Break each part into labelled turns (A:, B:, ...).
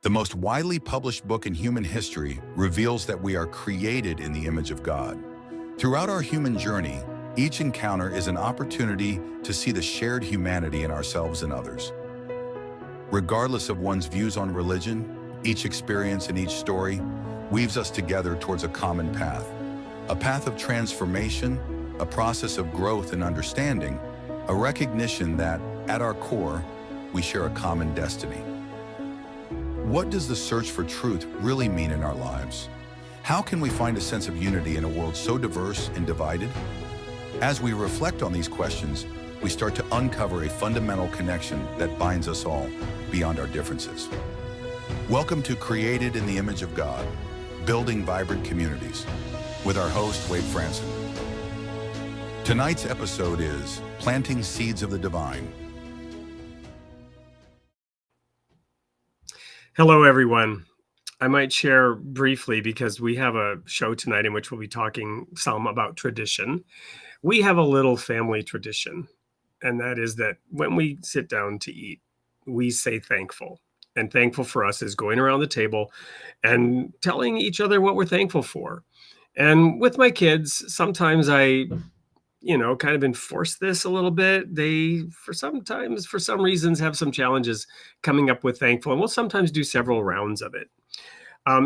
A: The most widely published book in human history reveals that we are created in the image of God. Throughout our human journey, each encounter is an opportunity to see the shared humanity in ourselves and others. Regardless of one's views on religion, each experience and each story weaves us together towards a common path. A path of transformation, a process of growth and understanding, a recognition that, at our core, we share a common destiny. What does the search for truth really mean in our lives? How can we find a sense of unity in a world so diverse and divided? As we reflect on these questions, we start to uncover a fundamental connection that binds us all beyond our differences. Welcome to Created in the Image of God, Building Vibrant Communities, with our host, Wade Franson. Tonight's episode is Planting Seeds of the Divine.
B: Hello, everyone. I might share briefly because we have a show tonight in which we'll be talking some about tradition. We have a little family tradition, and that is that when we sit down to eat, we say thankful. And thankful for us is going around the table and telling each other what we're thankful for. And with my kids, sometimes I kind of enforce this a little bit. They, for some reasons, have some challenges coming up with thankful, and we'll sometimes do several rounds of it.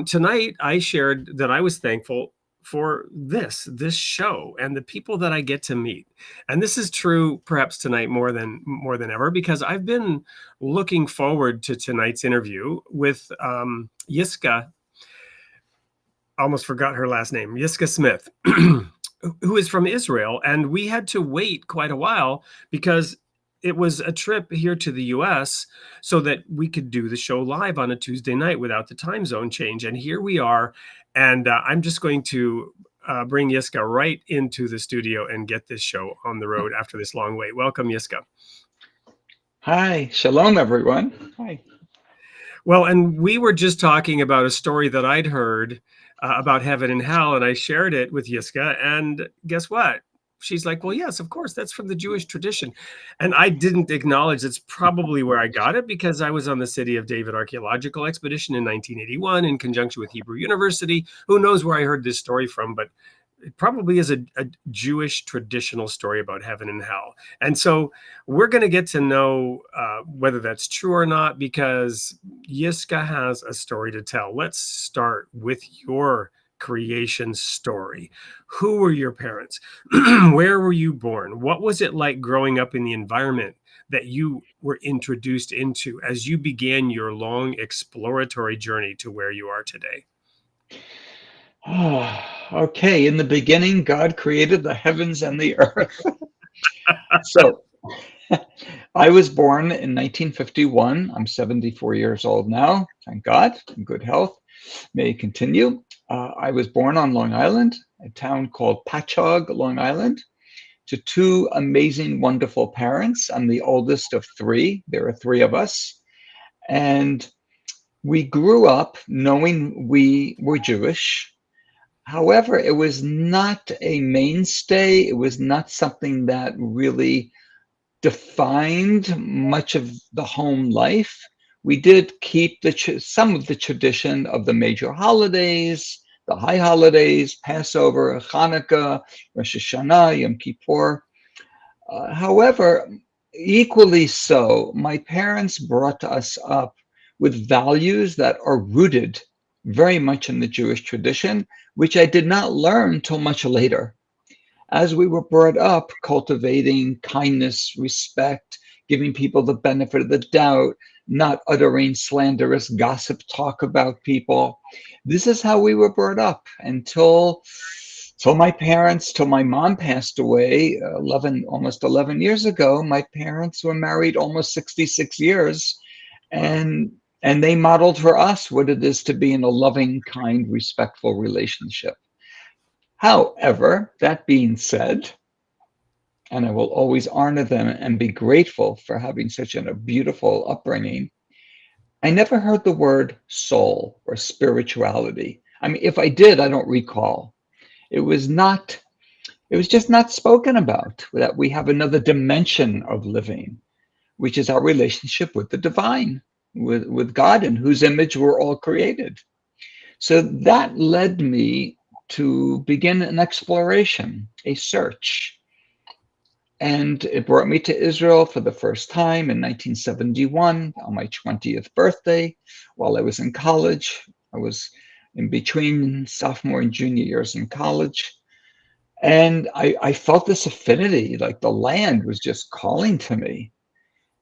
B: Tonight, I shared that I was thankful for this show and the people that I get to meet. And this is true perhaps tonight more than ever, because I've been looking forward to tonight's interview with Yiscah. Almost forgot her last name, Yiscah Smith, who is from Israel. And we had to wait quite a while because it was a trip here to the US so that we could do the show live on a Tuesday night without the time zone change. And here we are. And I'm just going to bring Yiscah right into the studio and get this show on the road after this long wait. Welcome, Yiscah.
C: Hi, shalom, everyone. Hi.
B: Well, and we were just talking about a story that I'd heard about heaven and hell, and I shared it with Yiscah, and guess what? She's like, well, yes, of course, that's from the Jewish tradition. And I didn't acknowledge it's probably where I got it, because I was on the City of David archaeological expedition in 1981 in conjunction with Hebrew University. Who knows where I heard this story from, but it probably is a Jewish traditional story about heaven and hell. And so we're going to get to know whether that's true or not, because Yiscah has a story to tell. Let's start with your creation story. Who were your parents? Where were you born? What was it like growing up in the environment that you were introduced into as you began your long exploratory journey to where you are today?
C: Oh, okay, in the beginning, God created the heavens and the earth. So I was born in 1951. I'm 74 years old now, thank God, in good health. May it continue. I was born on Long Island, a town called Patchogue, Long Island, to two amazing, wonderful parents. I'm the oldest of three. There are three of us. And we grew up knowing we were Jewish. However, it was not a mainstay. It was not something that really defined much of the home life. We did keep some of the tradition of the major holidays, the high holidays, Passover, Hanukkah, Rosh Hashanah, Yom Kippur. However, equally so, my parents brought us up with values that are rooted very much in the Jewish tradition, which I did not learn till much later. As we were brought up cultivating kindness, respect, giving people the benefit of the doubt, not uttering slanderous gossip talk about people. This is how we were brought up until my mom passed away almost 11 years ago. My parents were married almost 66 years, and they modeled for us what it is to be in a loving, kind, respectful relationship. However, that being said, and I will always honor them and be grateful for having such a beautiful upbringing, I never heard the word soul or spirituality. I mean, if I did, I don't recall. It was just not spoken about, that we have another dimension of living, which is our relationship with the divine. with God, in whose image we're all created. So that led me to begin an exploration, a search. And it brought me to Israel for the first time in 1971 on my 20th birthday while I was in college. I was in between sophomore and junior years in college. And I felt this affinity, like the land was just calling to me.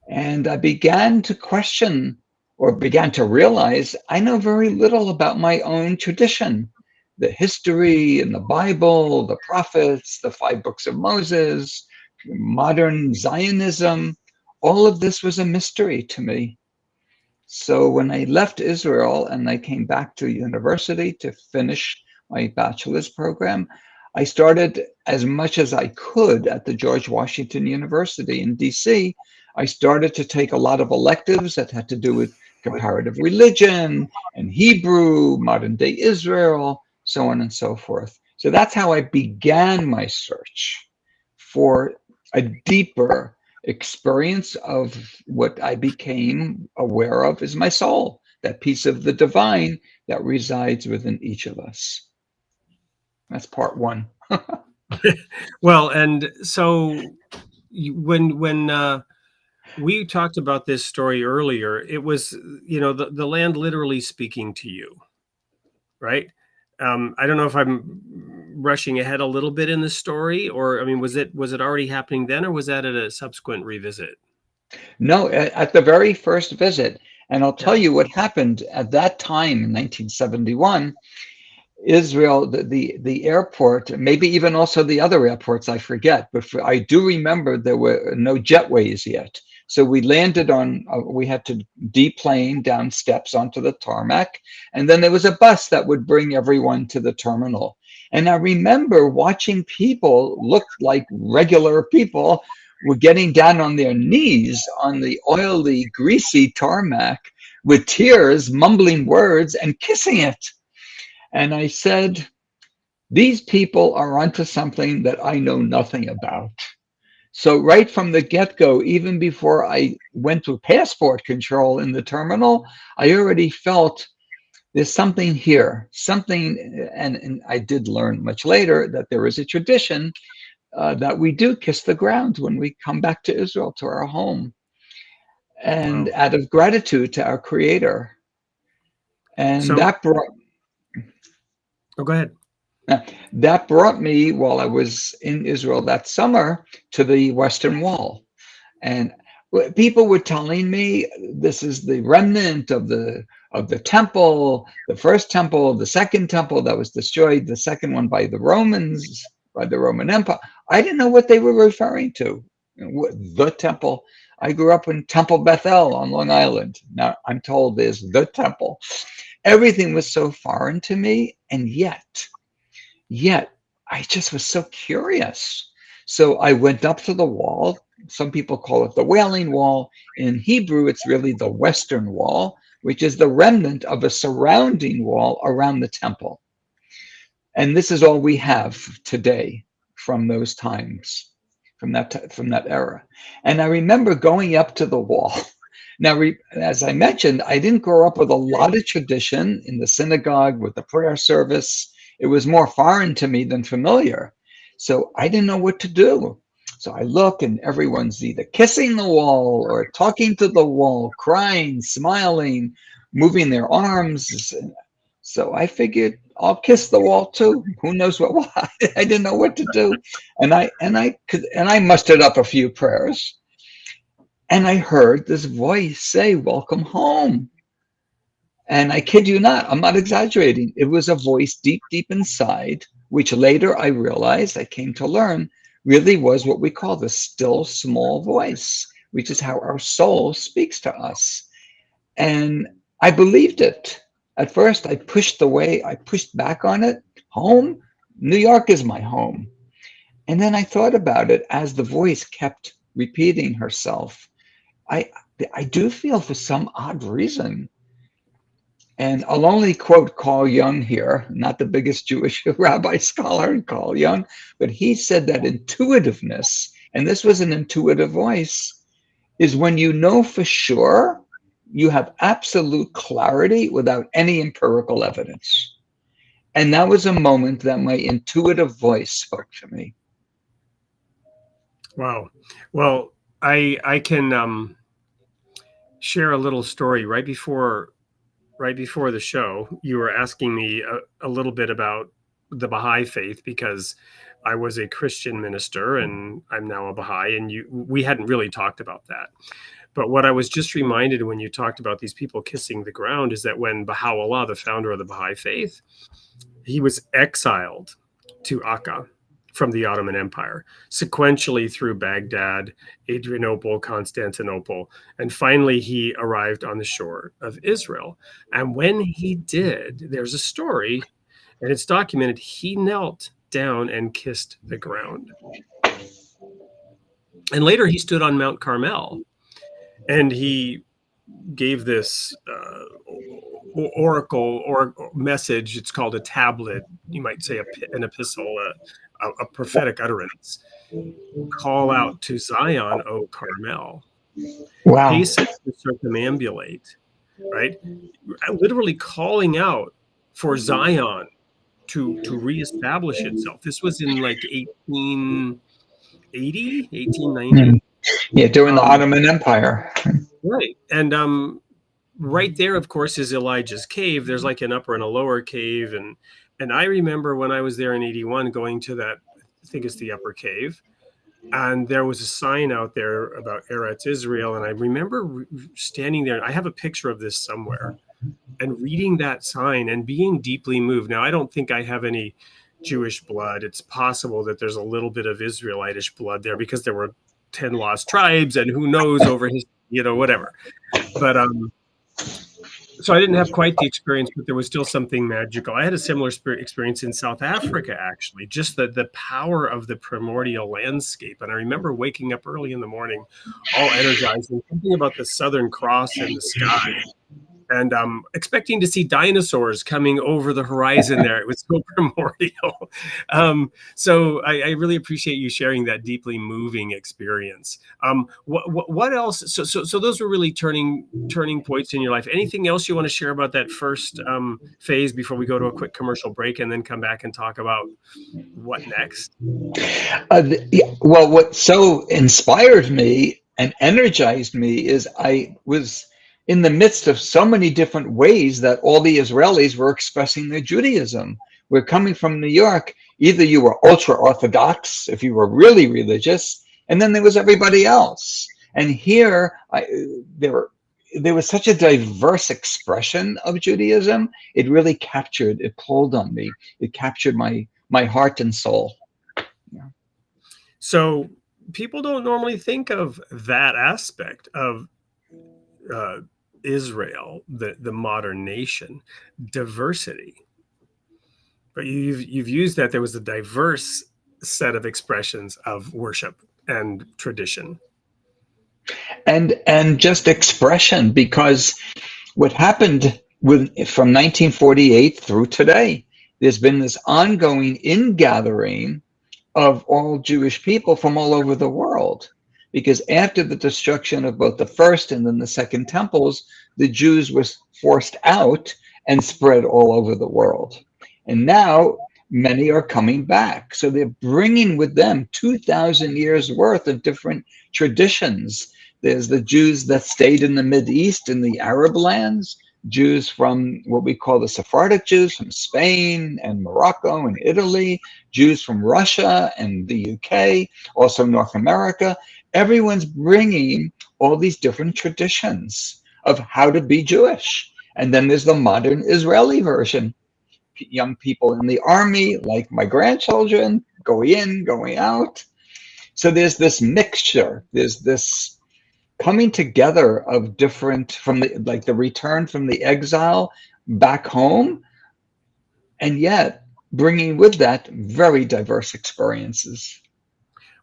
C: And I began to question, or began to realize, I know very little about my own tradition. The history and the Bible, the prophets, the 5 books of Moses, modern Zionism, all of this was a mystery to me. So when I left Israel and I came back to university to finish my bachelor's program, I started as much as I could at the George Washington University in DC. I started to take a lot of electives that had to do with comparative religion and Hebrew, modern day Israel, so on and so forth. So that's how I began my search for a deeper experience of what I became aware of as my soul, that piece of the divine that resides within each of us. That's part one.
B: Well, and so when we talked about this story earlier, it was, the land literally speaking to you, right? I don't know if I'm rushing ahead a little bit in the story, or, I mean, was it already happening then, or was that at a subsequent revisit?
C: No, at the very first visit. And I'll tell
B: Yeah.
C: you what happened at that time in 1971. Israel, the airport, maybe even also the other airports, I forget, but I do remember there were no jetways yet. So we landed on, we had to deplane down steps onto the tarmac, and then there was a bus that would bring everyone to the terminal. And I remember watching people look like regular people were getting down on their knees on the oily, greasy tarmac with tears, mumbling words, and kissing it. And I said, these people are onto something that I know nothing about. So right from the get-go, even before I went to passport control in the terminal, I already felt there's something here, something, and I did learn much later that there is a tradition that we do kiss the ground when we come back to Israel, to our home, and
B: Wow.
C: out of gratitude to our Creator. And
B: So,
C: that brought
B: go ahead.
C: That brought me, while I was in Israel that summer, to the Western Wall. And people were telling me this is the remnant of the temple, the first temple, the second temple that was destroyed, the second one by the Romans, by the Roman Empire. I didn't know what they were referring to. The temple. I grew up in Temple Bethel on Long Island. Now I'm told there's the temple. Everything was so foreign to me, and yet I just was so curious. So I went up to the wall. Some people call it the Wailing Wall. In Hebrew, it's really the Western Wall, which is the remnant of a surrounding wall around the temple. And this is all we have today from those times, from that era. And I remember going up to the wall. Now, as I mentioned, I didn't grow up with a lot of tradition in the synagogue with the prayer service. It was more foreign to me than familiar. So I didn't know what to do. So I look and everyone's either kissing the wall or talking to the wall, crying, smiling, moving their arms. So I figured I'll kiss the wall too. Who knows what? I didn't know what to do. And I mustered up a few prayers. And I heard this voice say, "Welcome home." And I kid you not, I'm not exaggerating. It was a voice deep, deep inside, which later I realized, I came to learn, really was what we call the still small voice, which is how our soul speaks to us. And I believed it. At first, I pushed back on it. Home? New York is my home. And then I thought about it as the voice kept repeating herself. I do feel, for some odd reason, and I'll only quote Carl Jung here, not the biggest Jewish rabbi scholar, Carl Jung, but he said that intuitiveness, and this was an intuitive voice, is when you know for sure you have absolute clarity without any empirical evidence. And that was a moment that my intuitive voice spoke to me.
B: Wow. Well, I can share a little story. Right before the show, you were asking me a little bit about the Baha'i faith, because I was a Christian minister and I'm now a Baha'i, and we hadn't really talked about that. But what I was just reminded when you talked about these people kissing the ground is that when Baha'u'llah, the founder of the Baha'i faith, he was exiled to Akka from the Ottoman Empire, sequentially through Baghdad, Adrianople, Constantinople, and finally he arrived on the shore of Israel. And when he did, there's a story, and it's documented, he knelt down and kissed the ground. And later he stood on Mount Carmel, and he gave this oracle or message. It's called a tablet. You might say an epistle, a prophetic utterance. Call out to Zion, O Carmel.
C: Wow.
B: Hasten to circumambulate, right? Literally calling out for Zion to reestablish itself. This was in like 1880, 1890.
C: Yeah, during the Ottoman Empire.
B: Right. And right there, of course, is Elijah's cave. There's like an upper and a lower cave. And I remember when I was there in 81 going to that, I think it's the upper cave. And there was a sign out there about Eretz Israel. And I remember standing there. I have a picture of this somewhere, and reading that sign and being deeply moved. Now, I don't think I have any Jewish blood. It's possible that there's a little bit of Israelitish blood there, because there were 10 lost tribes, and who knows over his, whatever. But so I didn't have quite the experience, but there was still something magical. I had a similar experience in South Africa, actually, just the power of the primordial landscape. And I remember waking up early in the morning, all energized, and thinking about the Southern Cross in the sky, and expecting to see dinosaurs coming over the horizon there. It was so primordial. So I really appreciate you sharing that deeply moving experience. What else? So those were really turning points in your life. Anything else you want to share about that first phase before we go to a quick commercial break and then come back and talk about what next?
C: Well, what so inspired me and energized me is I was in the midst of so many different ways that all the Israelis were expressing their Judaism. We're coming from New York. Either you were ultra-Orthodox, if you were really religious, and then there was everybody else. And here, there was such a diverse expression of Judaism. It really it pulled on me. It captured my heart and soul. Yeah. So
B: people don't normally think of that aspect of Israel, the modern nation, diversity. But you've used that there was a diverse set of expressions of worship and tradition.
C: And just expression, because what happened from 1948 through today, there's been this ongoing ingathering of all Jewish people from all over the world. Because after the destruction of both the first and then the second temples, the Jews were forced out and spread all over the world. And now many are coming back. So they're bringing with them 2,000 years worth of different traditions. There's the Jews that stayed in the Mideast, in the Arab lands, Jews from what we call the Sephardic Jews from Spain and Morocco and Italy, Jews from Russia and the UK, also North America. Everyone's bringing all these different traditions of how to be Jewish. And then there's the modern Israeli version. Young people in the army, like my grandchildren, going in, going out. So there's this mixture. There's this coming together of different, from the return from the exile back home, and yet bringing with that very diverse experiences.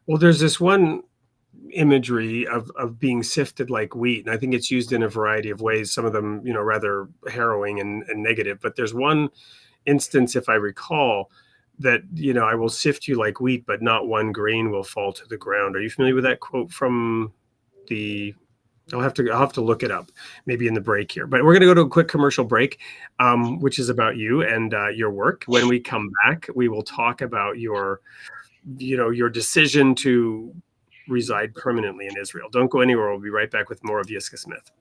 B: Well, there's this one imagery of being sifted like wheat, and I think it's used in a variety of ways, some of them rather harrowing and negative, but there's one instance, if I recall, that I will sift you like wheat, but not one grain will fall to the ground. Are you familiar with that quote from the I'll have to look it up maybe in the break here. But we're going to go to a quick commercial break, which is about you and your work. When we come back, we will talk about your decision to reside permanently in Israel. Don't go anywhere. We'll be right back with more of Yiscah Smith.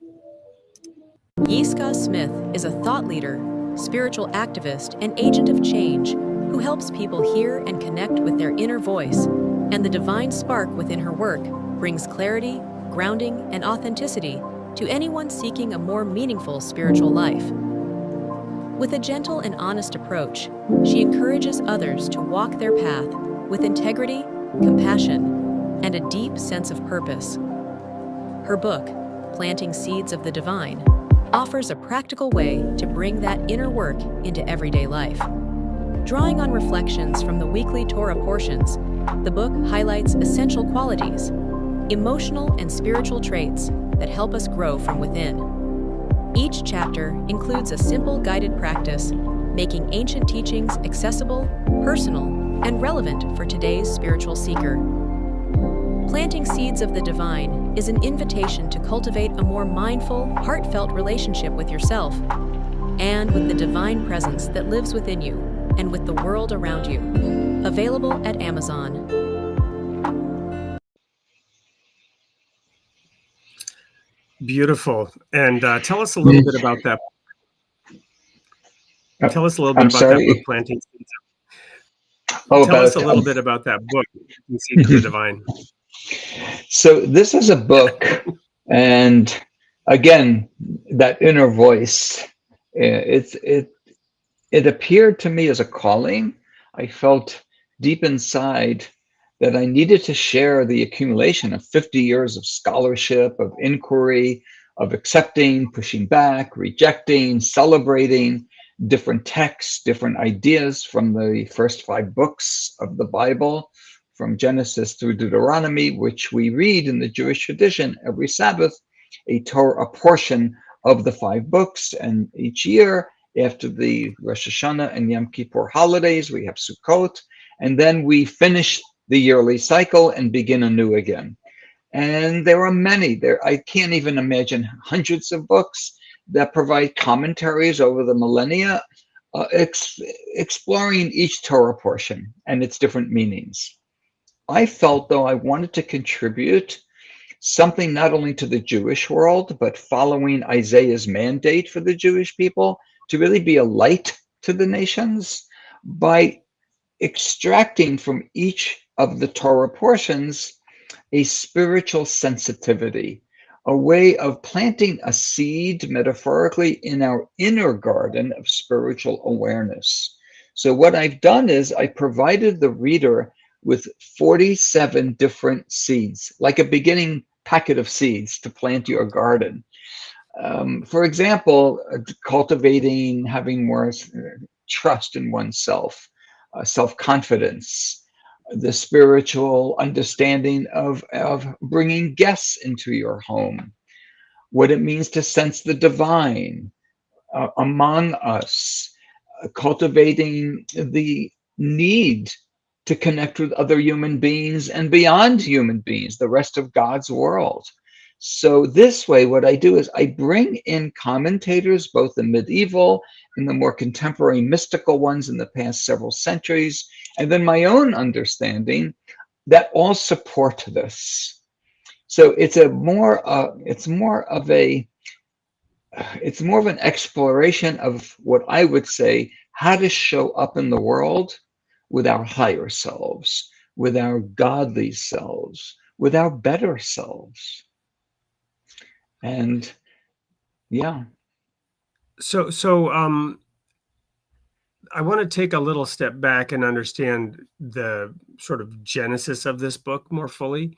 D: Yiscah Smith is a thought leader, spiritual activist, and agent of change who helps people hear and connect with their inner voice, and the divine spark within her work brings clarity, grounding, and authenticity to anyone seeking a more meaningful spiritual life. With a gentle and honest approach, she encourages others to walk their path with integrity, compassion, and a deep sense of purpose. Her book, Planting Seeds of the Divine, offers a practical way to bring that inner work into everyday life. Drawing on reflections from the weekly Torah portions, the book highlights essential qualities, emotional and spiritual traits that help us grow from within. Each chapter includes a simple guided practice, making ancient teachings accessible, personal, and relevant for today's spiritual seeker. Planting Seeds of the Divine is an invitation to cultivate a more mindful, heartfelt relationship with yourself and with the divine presence that lives within you and with the world around you. Available at Amazon.
B: Beautiful. And tell us a little bit about that. Tell us a little bit
C: I'm
B: about
C: sorry?
B: that book, Planting Seeds.
C: Oh,
B: Tell us a little bit about that book, Planting Seeds of the Divine.
C: So this is a book, and again, that inner voice, it appeared to me as a calling. I felt deep inside that I needed to share the accumulation of 50 years of scholarship, of inquiry, of accepting, pushing back, rejecting, celebrating different texts, different ideas from the first 5 books of the Bible, from Genesis through Deuteronomy, which we read in the Jewish tradition every Sabbath, a portion of the 5 books. And each year, after the Rosh Hashanah and Yom Kippur holidays, we have Sukkot, and then we finish the yearly cycle and begin anew again. And there are many, I can't even imagine, hundreds of books that provide commentaries over the millennia, exploring each Torah portion and its different meanings. I felt, though, I wanted to contribute something not only to the Jewish world, but following Isaiah's mandate for the Jewish people to really be a light to the nations by extracting from each of the Torah portions a spiritual sensitivity, a way of planting a seed, metaphorically, in our inner garden of spiritual awareness. So what I've done is I provided the reader with 47 different seeds, like a beginning packet of seeds to plant your garden. For example, cultivating, having more trust in oneself, self-confidence, the spiritual understanding of bringing guests into your home, what it means to sense the divine among us, cultivating the need to connect with other human beings and beyond human beings, the rest of God's world. So this way, what I do is I bring in commentators, both the medieval and the more contemporary mystical ones in the past several centuries, and then my own understanding that all support this. So it's more of an exploration of what I would say, how to show up in the world with our higher selves, with our godly selves, with our better selves. And yeah.
B: So I want to take a little step back and understand the sort of genesis of this book more fully.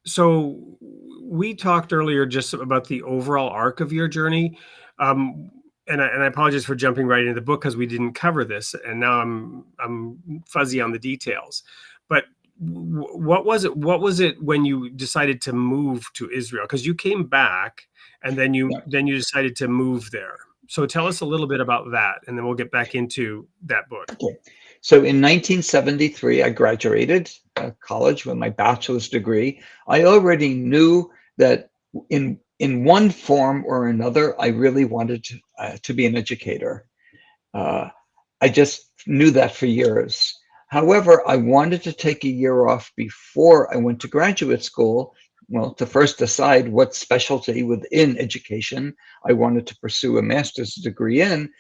B: So we talked earlier just about the overall arc of your journey. And I apologize for jumping right into the book because we didn't cover this, and now I'm fuzzy on the details. But what was it? What was it when you decided to move to Israel? Because you came back, and then you decided to move there. So tell us a little bit about that, and then we'll get back into that book.
C: Okay. So in 1973, I graduated college with my bachelor's degree. I already knew that in one form or another, I really wanted to be an educator. I just knew that for years. However, I wanted to take a year off before I went to graduate school, well, to first decide what specialty within education I wanted to pursue a master's degree in.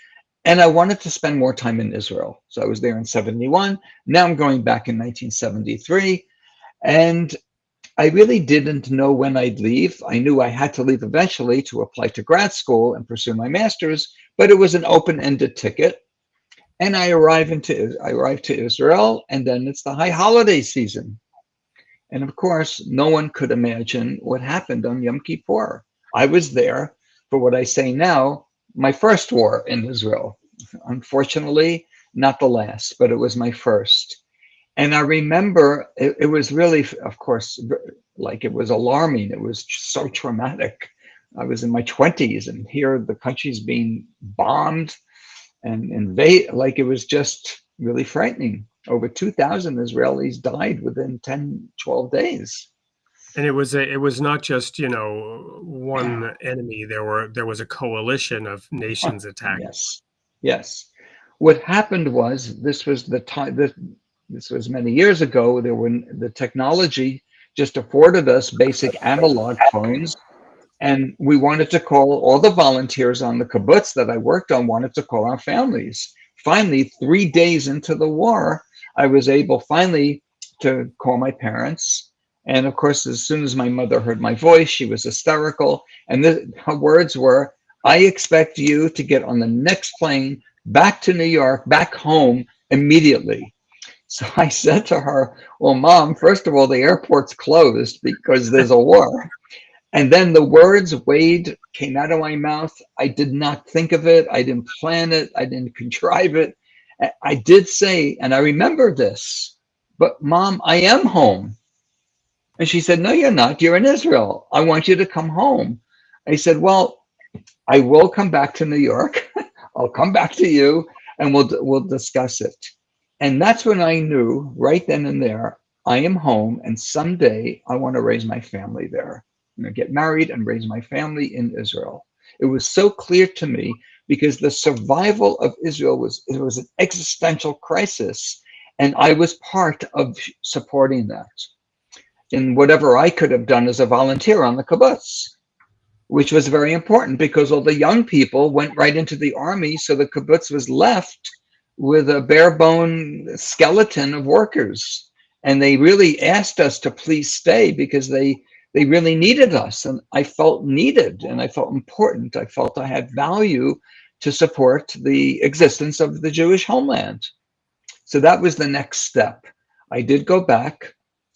C: And I wanted to spend more time in Israel. So I was there in 71. Now I'm going back in 1973. And I really didn't know when I'd leave. I knew I had to leave eventually to apply to grad school and pursue my master's, but it was an open-ended ticket. And I arrived to Israel, and then it's the high holiday season. And of course, no one could imagine what happened on Yom Kippur. I was there for what I say now, my first war in Israel. Unfortunately, not the last, but it was my first. And I remember it was really, of course, like it was alarming. It was so traumatic. I was in my 20s, and here the country's being bombed and invaded. Like, it was just really frightening. Over 2,000 Israelis died within 10, 12 days.
B: And it was not just, one enemy. There was a coalition of nations attacking.
C: Yes. What happened was, this was the time, this was many years ago. The technology just afforded us basic analog phones, and we wanted to call all the volunteers on the kibbutz that I worked on, wanted to call our families. Finally, 3 days into the war, I was able finally to call my parents. And of course, as soon as my mother heard my voice, she was hysterical. And her words were, "I expect you to get on the next plane back to New York, back home immediately." So I said to her, "Well, Mom, first of all, the airport's closed because there's a war." And then the words came out of my mouth. I did not think of it. I didn't plan it. I didn't contrive it. I did say, and I remember this, "But Mom, I am home." And she said, "No, you're not. You're in Israel. I want you to come home." I said, "Well, I will come back to New York. I'll come back to you, and we'll discuss it." And that's when I knew, right then and there, I am home, and someday I want to raise my family there. Get married and raise my family in Israel. It was so clear to me, because the survival of Israel was an existential crisis, and I was part of supporting that in whatever I could have done as a volunteer on the kibbutz, which was very important, because all the young people went right into the army, so the kibbutz was left with a bare bone skeleton of workers. And they really asked us to please stay, because they really needed us. And I felt needed, and I felt important. I felt I had value to support the existence of the Jewish homeland. So that was the next step. I did go back,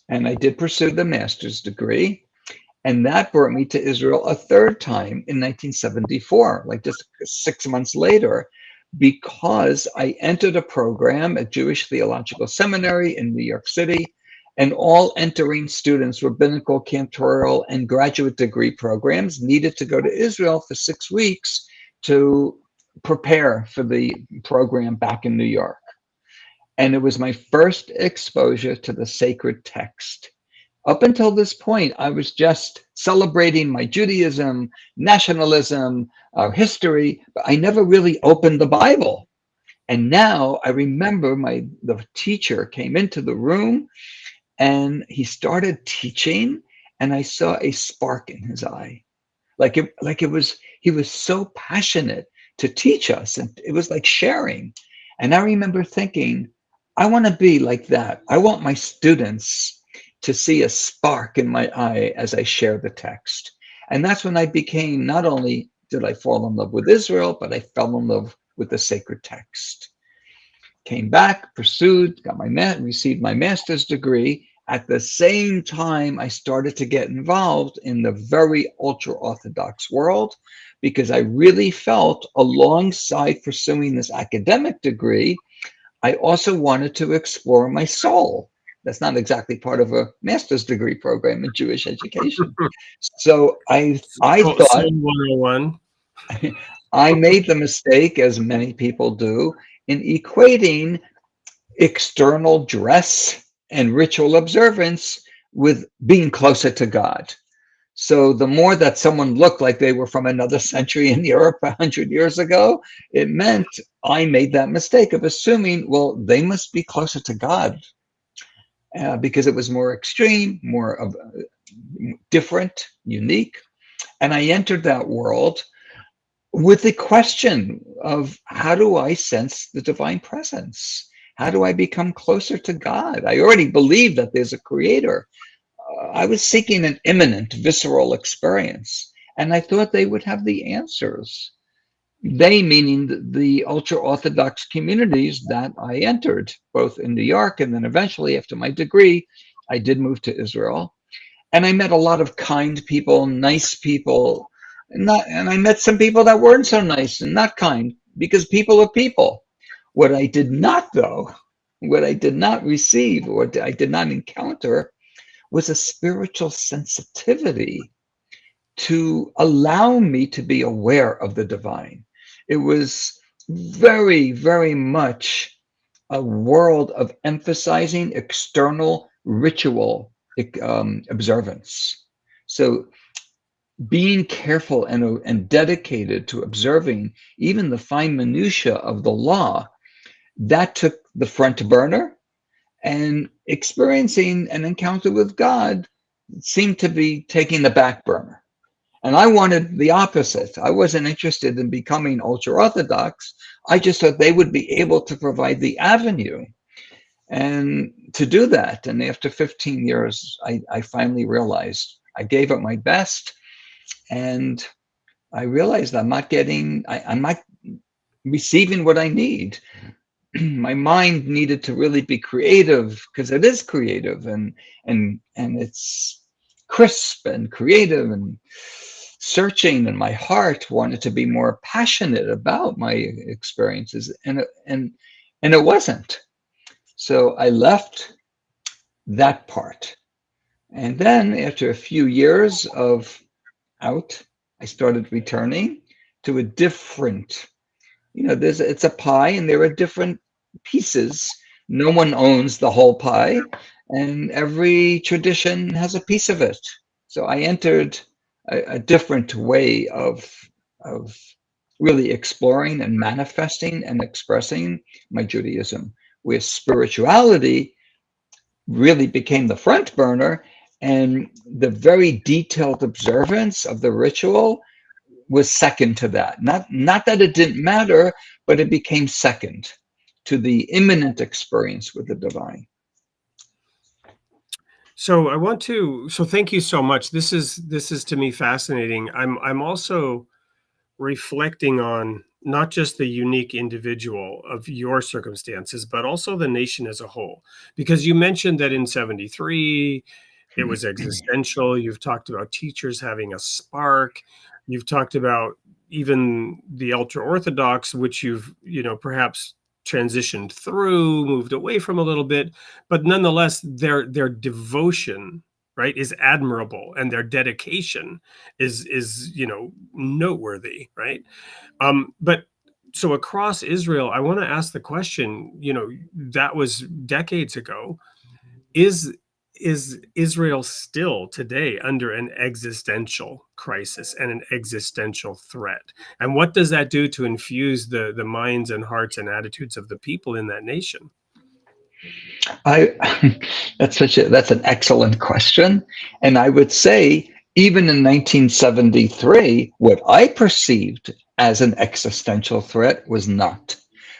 C: and I did pursue the master's degree. And that brought me to Israel a third time in 1974, like just 6 months later, because I entered a program at Jewish Theological Seminary in New York City, and all entering students, rabbinical, cantorial, and graduate degree programs, needed to go to Israel for 6 weeks to prepare for the program back in New York. And it was my first exposure to the sacred text. Up until this point, I was just celebrating my Judaism, nationalism, our history, but I never really opened the Bible. And now I remember the teacher came into the room, and he started teaching, and I saw a spark in his eye. He was so passionate to teach us, and it was like sharing. And I remember thinking, I want to be like that. I want my students to see a spark in my eye as I share the text. And that's when I became, not only did I fall in love with Israel, but I fell in love with the sacred text. Came back, pursued, received my master's degree. At the same time, I started to get involved in the very ultra-Orthodox world, because I really felt, alongside pursuing this academic degree, I also wanted to explore my soul. That's not exactly part of a master's degree program in Jewish education. So I thought,
B: Soul 101.
C: I made the mistake, as many people do, in equating external dress and ritual observance with being closer to God. So the more that someone looked like they were from another century in Europe 100 years ago, it meant I made that mistake of assuming, well, they must be closer to God because it was more extreme, more of different, unique. And I entered that world with the question of, how do I sense the divine presence? How do I become closer to God? I already believe that there's a creator. I was seeking an immanent, visceral experience, and I thought they would have the answers. They, meaning the ultra-Orthodox communities that I entered, both in New York, and then eventually, after my degree, I did move to Israel. And I met a lot of kind people, nice people, and I met some people that weren't so nice and not kind, because people are people. What I did not, though, what I did not receive, or I did not encounter, was a spiritual sensitivity to allow me to be aware of the divine. It was very, very much a world of emphasizing external ritual observance. So being careful and dedicated to observing even the fine minutiae of the law, that took the front burner. And experiencing an encounter with God seemed to be taking the back burner. And I wanted the opposite. I wasn't interested in becoming ultra-Orthodox. I just thought they would be able to provide the avenue and to do that. And after 15 years, I finally realized I gave it my best. And I realized I'm not receiving what I need. My mind needed to really be creative, because it is creative and it's crisp and creative and searching, and my heart wanted to be more passionate about my experiences, and it wasn't. So I left that part, and then after a few years of out, I started returning to a different, it's a pie and there are different pieces. No one owns the whole pie, and every tradition has a piece of it. So I entered a different way of really exploring and manifesting and expressing my Judaism, where spirituality really became the front burner, and the very detailed observance of the ritual was second to that. Not that it didn't matter, but it became second to the immanent experience with the divine.
B: So thank you so much. This is to me fascinating. I'm also reflecting on not just the unique individual of your circumstances, but also the nation as a whole. Because you mentioned that in 73, it was existential. You've talked about teachers having a spark. You've talked about even the ultra-Orthodox, which you've, perhaps transitioned through, moved away from a little bit, but nonetheless, their devotion, right, is admirable, and their dedication is noteworthy, right? But so across Israel, I want to ask the question, that was decades ago. Is Israel still today under an existential crisis and an existential threat? And what does that do to infuse the minds and hearts and attitudes of the people in that nation?
C: That's an excellent question. And I would say, even in 1973, what I perceived as an existential threat was not,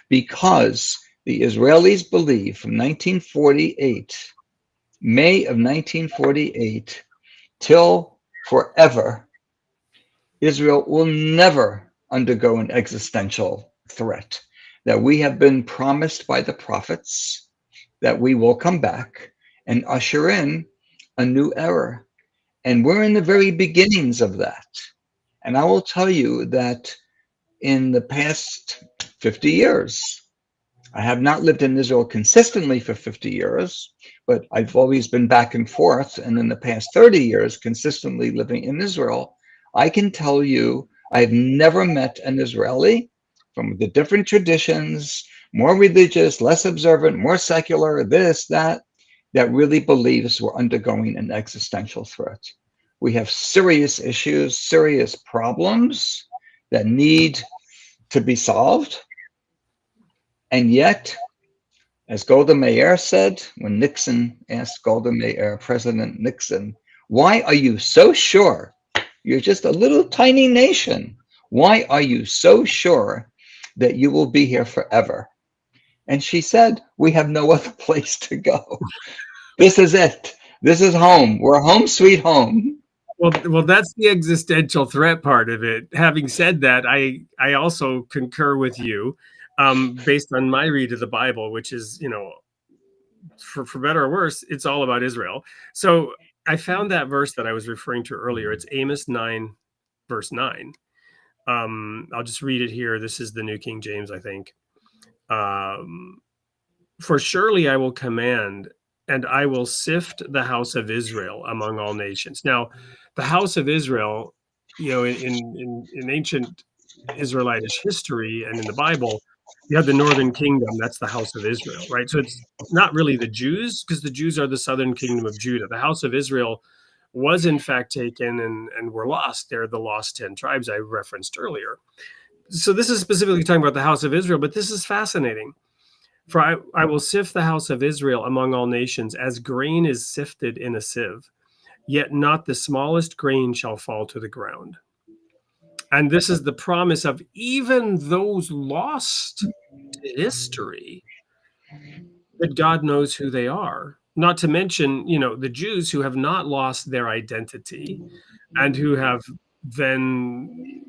C: because the Israelis believe from 1948, May of 1948, till forever, Israel will never undergo an existential threat. That we have been promised by the prophets that we will come back and usher in a new era. And we're in the very beginnings of that. And I will tell you that in the past 50 years, I have not lived in Israel consistently for 50 years, but I've always been back and forth. And in the past 30 years, consistently living in Israel, I can tell you I've never met an Israeli from the different traditions, more religious, less observant, more secular, this, that really believes we're undergoing an existential threat. We have serious issues, serious problems that need to be solved. And yet, as Golda Meir said, when Nixon asked President Nixon, why are you so sure? You're just a little tiny nation. Why are you so sure that you will be here forever? And she said, we have no other place to go. This is it. This is home. We're home sweet home.
B: Well, that's the existential threat part of it. Having said that, I also concur with you, based on my read of the Bible, which is, for better or worse, it's all about Israel. So I found that verse that I was referring to earlier. It's Amos 9, verse 9. I'll just read it here. This is the New King James, I think. For surely I will command, and I will sift the house of Israel among all nations. Now, the house of Israel, in ancient Israelitish history and in the Bible, you have the northern kingdom. That's the house of Israel, right? So it's not really the Jews, because the Jews are the southern kingdom of Judah. The house of Israel was in fact taken and were lost. They're the lost 10 tribes I referenced earlier. So this is specifically talking about the house of Israel, but this is fascinating. For I will sift the house of Israel among all nations as grain is sifted in a sieve, yet not the smallest grain shall fall to the ground. And this is the promise of even those lost to history, that God knows who they are. Not to mention, the Jews who have not lost their identity and who have then,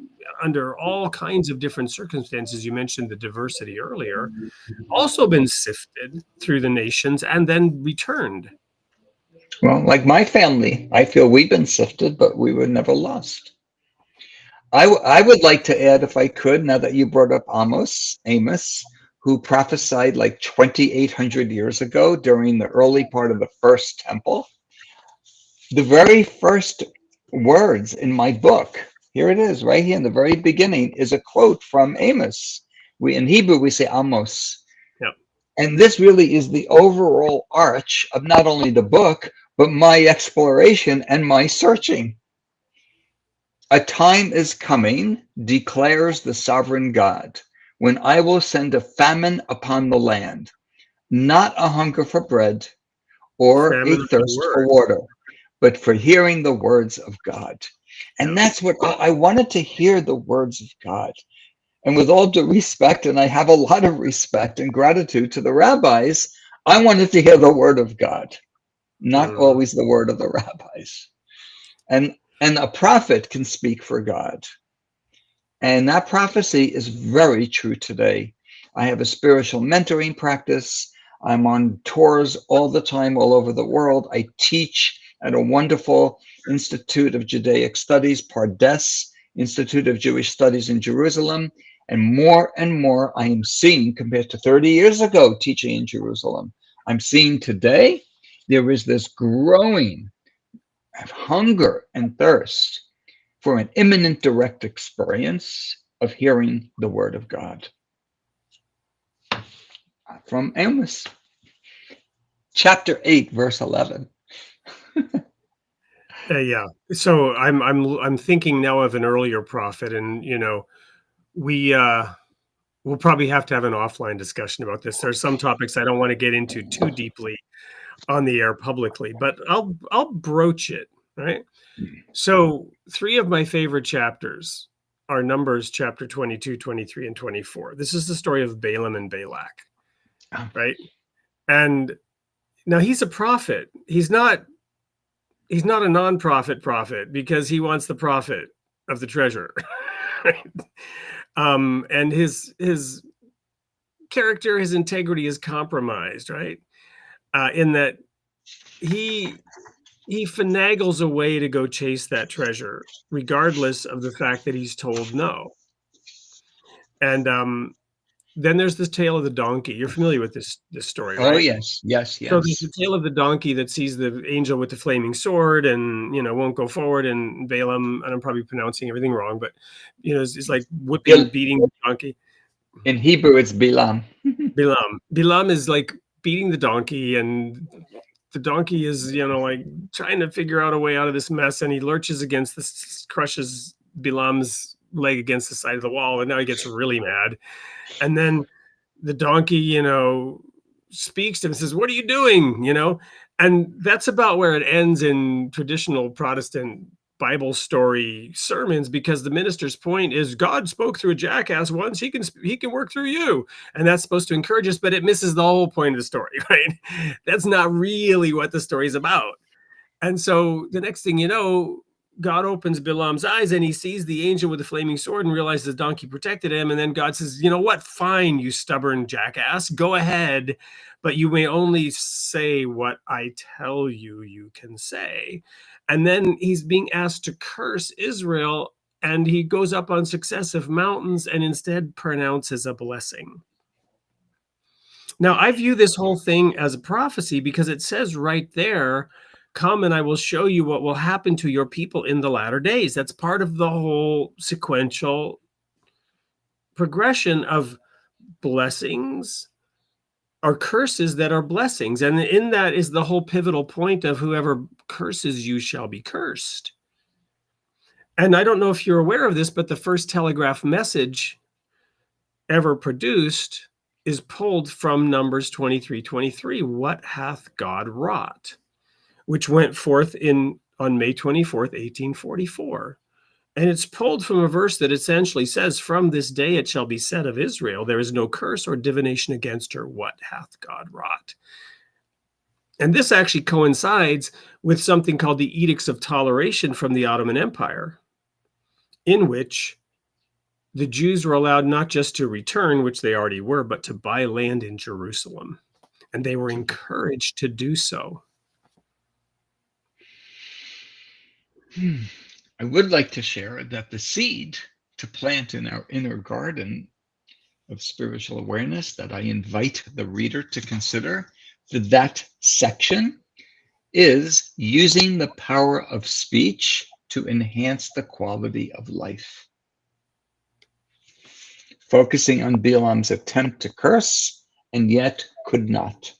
B: under all kinds of different circumstances, you mentioned the diversity earlier, also been sifted through the nations and then returned.
C: Well, like my family, I feel we've been sifted, but we were never lost. I would like to add, if I could, now that you brought up Amos, who prophesied like 2,800 years ago during the early part of the first temple. The very first words in my book, here it is, right here in the very beginning, is a quote from Amos. In Hebrew, we say Amos.
B: Yep.
C: And this really is the overall arch of not only the book, but my exploration and my searching. A time is coming, declares the sovereign God, when I will send a famine upon the land, not a hunger for bread or
B: Famine
C: a thirst for water, but for hearing the words of God. And that's what I wanted to hear, the words of God. And with all due respect, and I have a lot of respect and gratitude to the rabbis, I wanted to hear the word of God, not always the word of the rabbis. And a prophet can speak for God. And that prophecy is very true today. I have a spiritual mentoring practice. I'm on tours all the time, all over the world. I teach at a wonderful Institute of Judaic Studies, Pardes, Institute of Jewish Studies in Jerusalem. And more I am seeing, compared to 30 years ago teaching in Jerusalem, I'm seeing today there is this growing hunger and thirst for an imminent direct experience of hearing the word of God. From Amos, chapter 8, verse 11.
B: Yeah. So I'm thinking now of an earlier prophet, and we'll probably have to have an offline discussion about this. There's some topics I don't want to get into too deeply on the air publicly, but I'll broach it, right? So 3 of my favorite chapters are Numbers chapter 22, 23, and 24. This is the story of Balaam and Balak, right? And now he's a prophet. He's not a non-profit prophet, because he wants the profit of the treasure. Right? And his character, his integrity is compromised, right? In that he finagles a way to go chase that treasure, regardless of the fact that he's told no. And then there's this tale of the donkey. You're familiar with this story, right?
C: Oh, yes.
B: So there's the tale of the donkey that sees the angel with the flaming sword and, won't go forward. And Balaam, and I'm probably pronouncing everything wrong, but, it's like beating the donkey.
C: In Hebrew, it's Bilam.
B: Bilam is like beating the donkey and the donkey is, like trying to figure out a way out of this mess, and he lurches against this, crushes Bilam's leg against the side of the wall, and now he gets really mad. And then the donkey, speaks to him and says, "What are you doing?" And that's about where it ends in traditional Protestant Bible story sermons, because the minister's point is God spoke through a jackass once, he can work through you. And that's supposed to encourage us, but it misses the whole point of the story, right? That's not really what the story is about. And so the next thing you know, God opens Bilam's eyes and he sees the angel with the flaming sword and realizes the donkey protected him. And then God says, "You know what? Fine, you stubborn jackass, go ahead, but you may only say what I tell you you can say." And then he's being asked to curse Israel, and he goes up on successive mountains and instead pronounces a blessing. Now, I view this whole thing as a prophecy because it says right there, "Come and I will show you what will happen to your people in the latter days." That's part of the whole sequential progression of blessings or curses that are blessings. And in that is the whole pivotal point of whoever curses you shall be cursed. And I don't know if you're aware of this, but the first telegraph message ever produced is pulled from Numbers 23:23. "What hath God wrought?" which went forth on May 24th, 1844. And it's pulled from a verse that essentially says, "From this day it shall be said of Israel, there is no curse or divination against her. What hath God wrought?" And this actually coincides with something called the Edicts of Toleration from the Ottoman Empire, in which the Jews were allowed not just to return, which they already were, but to buy land in Jerusalem. And they were encouraged to do so.
C: I would like to share that the seed to plant in our inner garden of spiritual awareness that I invite the reader to consider for that section is using the power of speech to enhance the quality of life. Focusing on Bilam's attempt to curse and yet could not.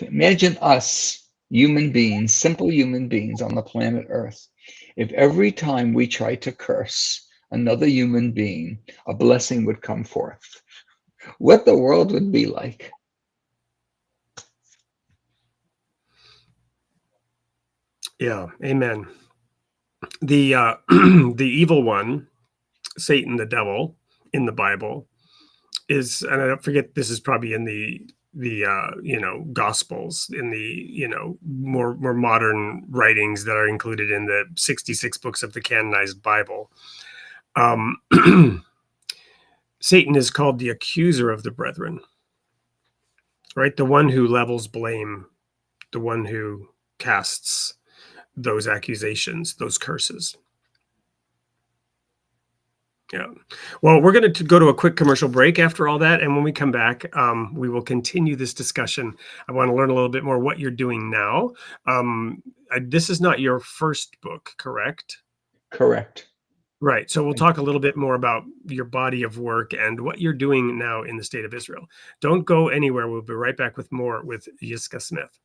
C: Imagine us, human beings, simple human beings on the planet Earth, if every time we try to curse another human being, a blessing would come forth. What the world would be like.
B: Yeah, amen. The the evil one, Satan, the devil, in the Bible is, and I don't forget, this is probably in the Gospels, in the more modern writings that are included in the 66 books of the canonized Bible. Satan is called the accuser of the brethren, right? The one who levels blame, the one who casts those accusations, those curses. Yeah. Well, we're going to go to a quick commercial break after all that. And when we come back, we will continue this discussion. I want to learn a little bit more what you're doing now. This is not your first book, correct?
C: Correct.
B: Right. So we'll talk a little bit more about your body of work and what you're doing now in the state of Israel. Don't go anywhere. We'll be right back with more with Yiscah Smith.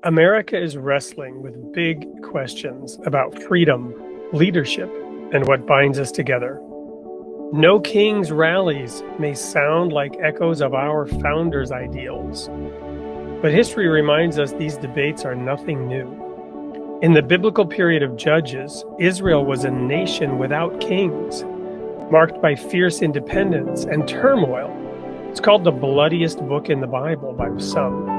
B: America is wrestling with big questions about freedom, leadership, and what binds us together. No King's rallies may sound like echoes of our founders' ideals, but history reminds us these debates are nothing new. In the biblical period of Judges, Israel was a nation without kings, marked by fierce independence and turmoil. It's called the bloodiest book in the Bible by some.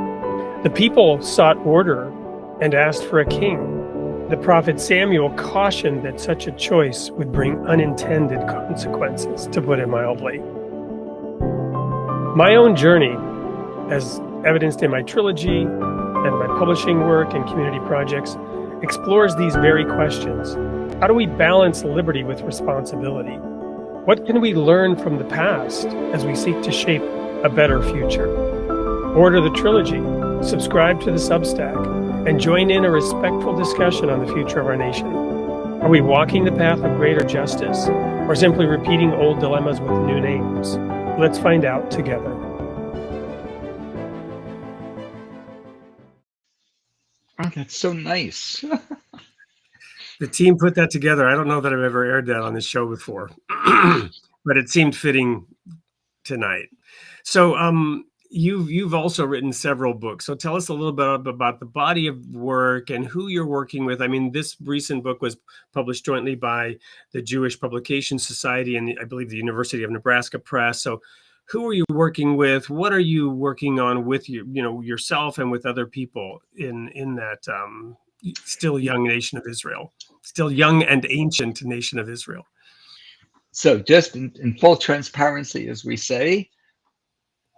B: The people sought order and asked for a king. The prophet Samuel cautioned that such a choice would bring unintended consequences, to put it mildly. My own journey, as evidenced in my trilogy and my publishing work and community projects, explores these very questions. How do we balance liberty with responsibility? What can we learn from the past as we seek to shape a better future? Order the trilogy, subscribe to the Substack, and join in a respectful discussion on the future of our nation. Are we walking the path of greater justice, or simply repeating old dilemmas with new names? Let's find out together.
C: Oh, that's so nice.
B: The team put that together. I don't know that I've ever aired that on this show before, but it seemed fitting tonight. So you've also written several books. So tell us a little bit about the body of work and who you're working with. I mean, this recent book was published jointly by the Jewish Publication Society and I believe the University of Nebraska Press. So who are you working with? What are you working on with yourself and with other people in that still young nation of Israel, still young and ancient nation of Israel?
C: So just in full transparency, as we say,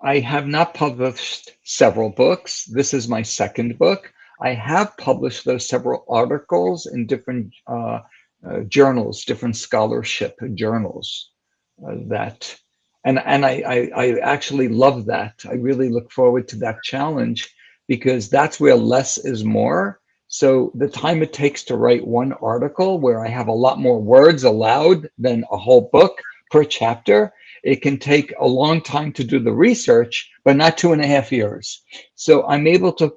C: I have not published several books. This is my second book. I have published those several articles in different journals, different scholarship journals. And I actually love that. I really look forward to that challenge because that's where less is more. So the time it takes to write one article where I have a lot more words allowed than a whole book per chapter, it can take a long time to do the research, but not 2.5 years. So I'm able to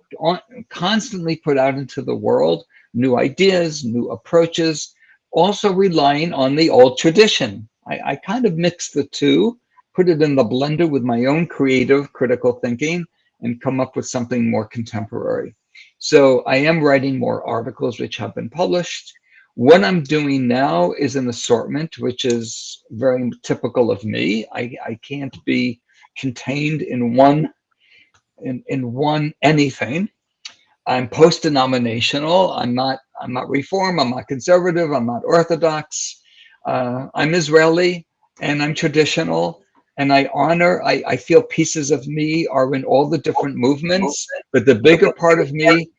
C: constantly put out into the world new ideas, new approaches, also relying on the old tradition. I kind of mix the two, put it in the blender with my own creative, critical thinking, and come up with something more contemporary. So I am writing more articles which have been published. What I'm doing now is an assortment, which is very typical of me. I can't be contained in one anything. I'm post-denominational. I'm not Reform. I'm not conservative. I'm not Orthodox. I'm Israeli and I'm traditional. And I feel pieces of me are in all the different movements, but the bigger part of me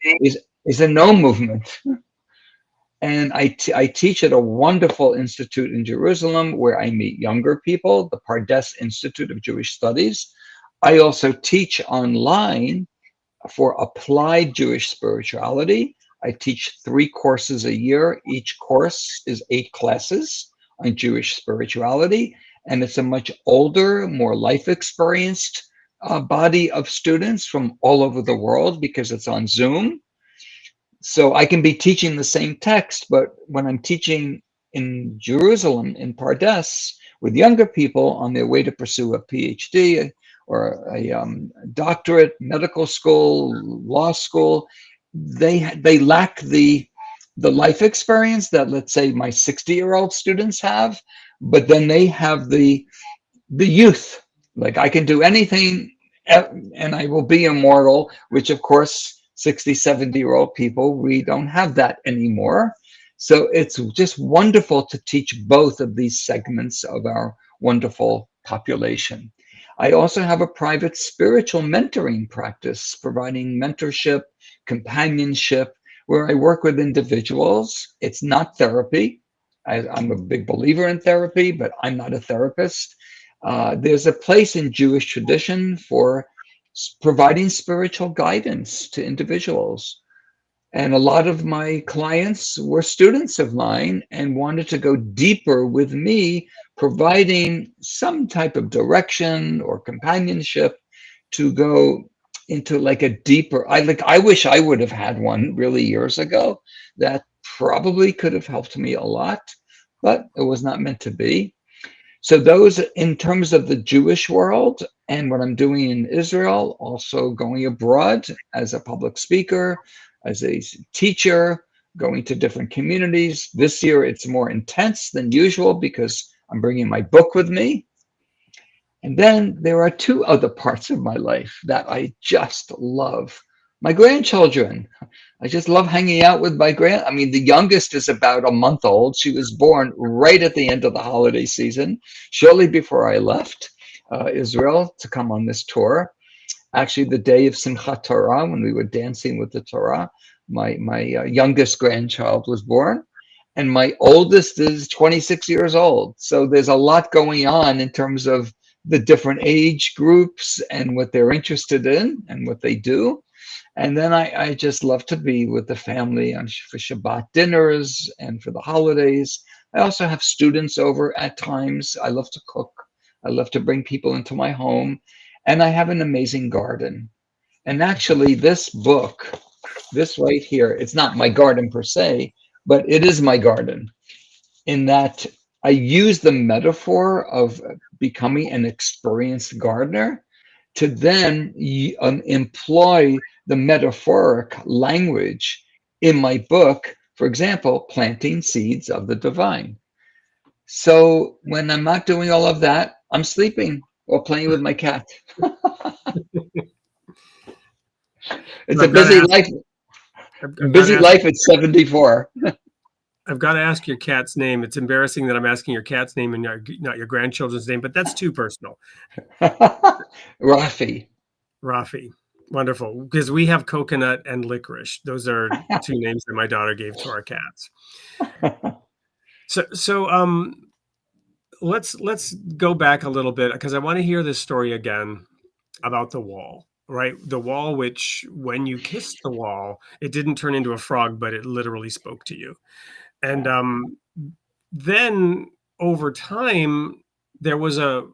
C: is in no movement. And I teach at a wonderful institute in Jerusalem where I meet younger people, the Pardes Institute of Jewish Studies. I also teach online for applied Jewish spirituality. I teach 3 courses a year. Each course is 8 classes on Jewish spirituality. And it's a much older, more life experienced body of students from all over the world because it's on Zoom. So I can be teaching the same text, but when I'm teaching in Jerusalem, in Pardes, with younger people on their way to pursue a PhD or a doctorate, medical school, law school, they lack the life experience that, let's say, my 60-year-old students have, but then they have the youth. Like, I can do anything and I will be immortal, which of course 60, 70-year-old people, we don't have that anymore. So it's just wonderful to teach both of these segments of our wonderful population. I also have a private spiritual mentoring practice, providing mentorship, companionship, where I work with individuals. It's not therapy. I'm a big believer in therapy, but I'm not a therapist. There's a place in Jewish tradition for providing spiritual guidance to individuals. And a lot of my clients were students of mine and wanted to go deeper with me, providing some type of direction or companionship to go into like a deeper, I wish I would have had one really years ago. That probably could have helped me a lot, but it was not meant to be. So those, in terms of the Jewish world and what I'm doing in Israel, also going abroad as a public speaker, as a teacher, going to different communities. This year it's more intense than usual because I'm bringing my book with me. And then there are 2 other parts of my life that I just love. My grandchildren. I just love hanging out with my the youngest is about a month old. She was born right at the end of the holiday season, shortly before I left Israel to come on this tour. Actually, the day of Simchat Torah, when we were dancing with the Torah, my youngest grandchild was born. And my oldest is 26 years old. So there's a lot going on in terms of the different age groups and what they're interested in and what they do. And then I just love to be with the family for Shabbat dinners and for the holidays. I also have students over at times. I love to cook. I love to bring people into my home. And I have an amazing garden. And actually, this book, this right here, it's not my garden per se, but it is my garden in that I use the metaphor of becoming an experienced gardener to then employ the metaphoric language in my book, for example, planting seeds of the divine. So when I'm not doing all of that, I'm sleeping or playing with my cat. It's a
B: I've got to
C: busy
B: ask.
C: life.
B: I've got to
C: Busy
B: ask.
C: life at 74.
B: I've got to ask your cat's name. It's embarrassing that I'm asking your cat's name and not your grandchildren's name, but that's too personal.
C: Rafi.
B: Rafi. Wonderful. Because we have Coconut and Licorice. Those are two names that my daughter gave to our cats. So let's go back a little bit, because I want to hear this story again about the wall, right? The wall, which when you kissed the wall, it didn't turn into a frog, but it literally spoke to you. And then over time, there was a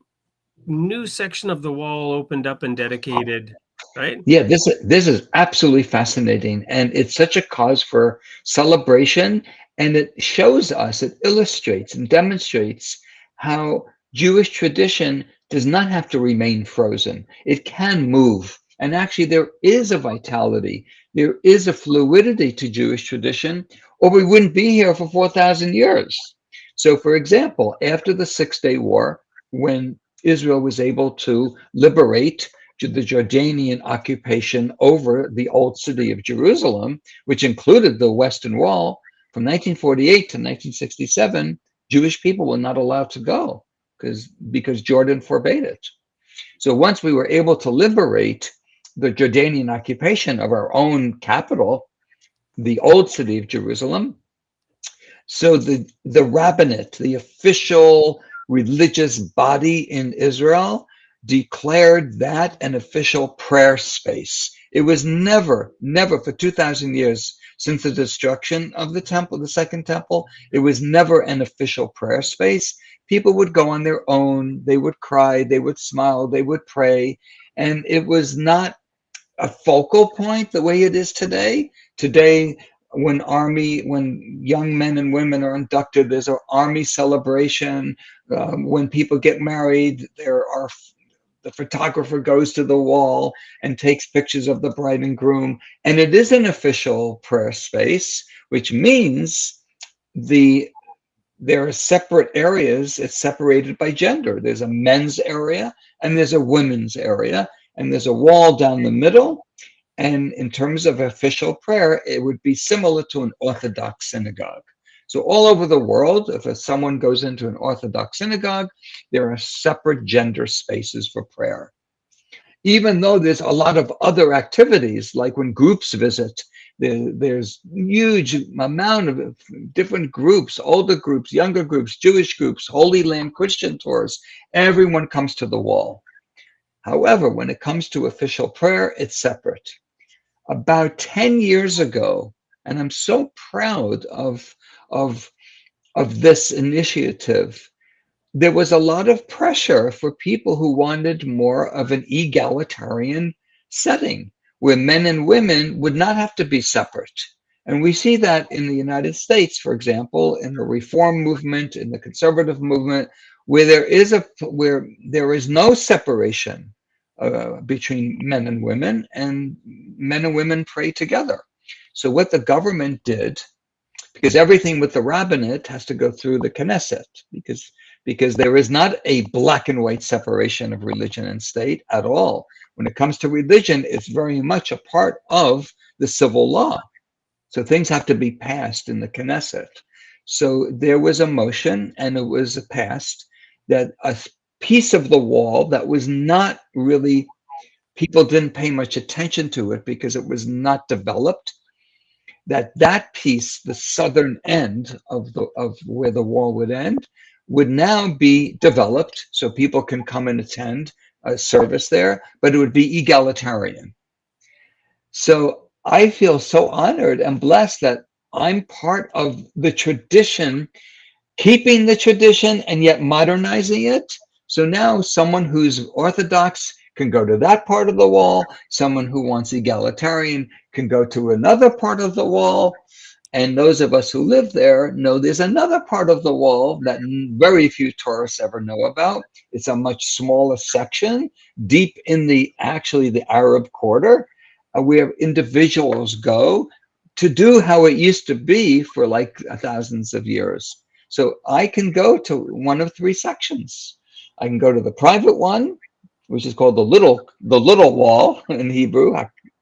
B: new section of the wall opened up and dedicated, right?
C: Yeah, this is absolutely fascinating, and it's such a cause for celebration, and it shows us, it illustrates and demonstrates how Jewish tradition does not have to remain frozen. It can move, and actually there is a vitality, there is a fluidity to Jewish tradition, or we wouldn't be here for 4,000 years. So, for example, after the Six-Day War, when Israel was able to liberate the Jordanian occupation over the old city of Jerusalem, which included the Western Wall, from 1948 to 1967, Jewish people were not allowed to go because Jordan forbade it. So once we were able to liberate the Jordanian occupation of our own capital, the old city of Jerusalem, so the rabbinate, the official religious body in Israel, declared that an official prayer space. It was never for 2,000 years since the destruction of the temple, the Second Temple, it was never an official prayer space. People would go on their own, they would cry, they would smile, they would pray, and it was not a focal point the way it is today. Today, when young men and women are inducted, there's an army celebration. When people get married, the photographer goes to the wall and takes pictures of the bride and groom, and it is an official prayer space, which means there are separate areas. It's separated by gender. There's a men's area and there's a women's area, and there's a wall down the middle. And in terms of official prayer, it would be similar to an Orthodox synagogue. So all over the world, if someone goes into an Orthodox synagogue, there are separate gender spaces for prayer. Even though there's a lot of other activities, like when groups visit, there's huge amount of different groups, older groups, younger groups, Jewish groups, Holy Land Christian tours. Everyone comes to the wall. However, when it comes to official prayer, it's separate. About 10 years ago, and I'm so proud of this initiative, there was a lot of pressure for people who wanted more of an egalitarian setting where men and women would not have to be separate. And we see that in the United States, for example, in the reform movement, in the conservative movement, where there is no separation between men and women pray together. So what the government did, because everything with the rabbinate has to go through the Knesset, because there is not a black and white separation of religion and state at all. When it comes to religion, it's very much a part of the civil law. So things have to be passed in the Knesset. So there was a motion, and it was passed, that a piece of the wall that was not really, people didn't pay much attention to it because it was not developed, that piece, the southern end of where the wall would end, would now be developed so people can come and attend a service there, but it would be egalitarian. So I feel so honored and blessed that I'm part of the tradition, keeping the tradition and yet modernizing it. So now someone who's Orthodox can go to that part of the wall. Someone who wants egalitarian can go to another part of the wall. And those of us who live there know there's another part of the wall that very few tourists ever know about. It's a much smaller section, deep in the Arab quarter, where individuals go to do how it used to be for like thousands of years. So I can go to one of three sections. I can go to the private one, which is called the little wall in Hebrew,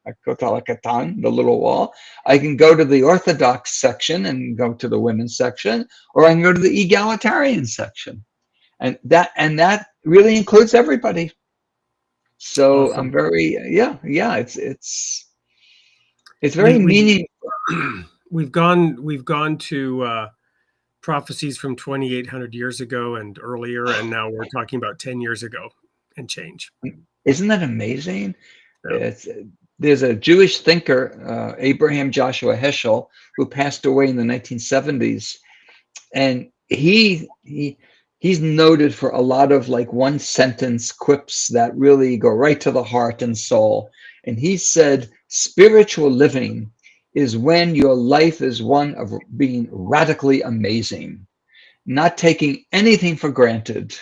C: the little wall. I can go to the Orthodox section and go to the women's section, or I can go to the egalitarian section, and that really includes everybody. So
B: Awesome.
C: I'm very it's very meaningful.
B: We've gone to prophecies from 2,800 years ago and earlier, and now we're talking about 10 years ago and change.
C: Isn't that amazing?
B: Yeah.
C: There's a Jewish thinker, Abraham Joshua Heschel, who passed away in the 1970s, and he's noted for a lot of like one sentence quips that really go right to the heart and soul. And he said, spiritual living is when your life is one of being radically amazing, not taking anything for granted.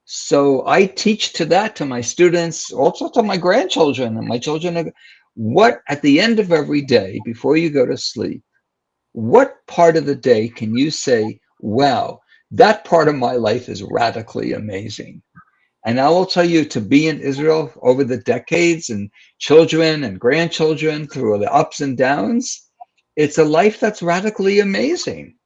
C: So I teach to my students, also to my grandchildren and my children, what at the end of every day, before you go to sleep, what part of the day can you say, wow, that part of my life is radically amazing? And I will tell you, to be in Israel over the decades and children and grandchildren through the ups and downs, it's a life that's radically amazing.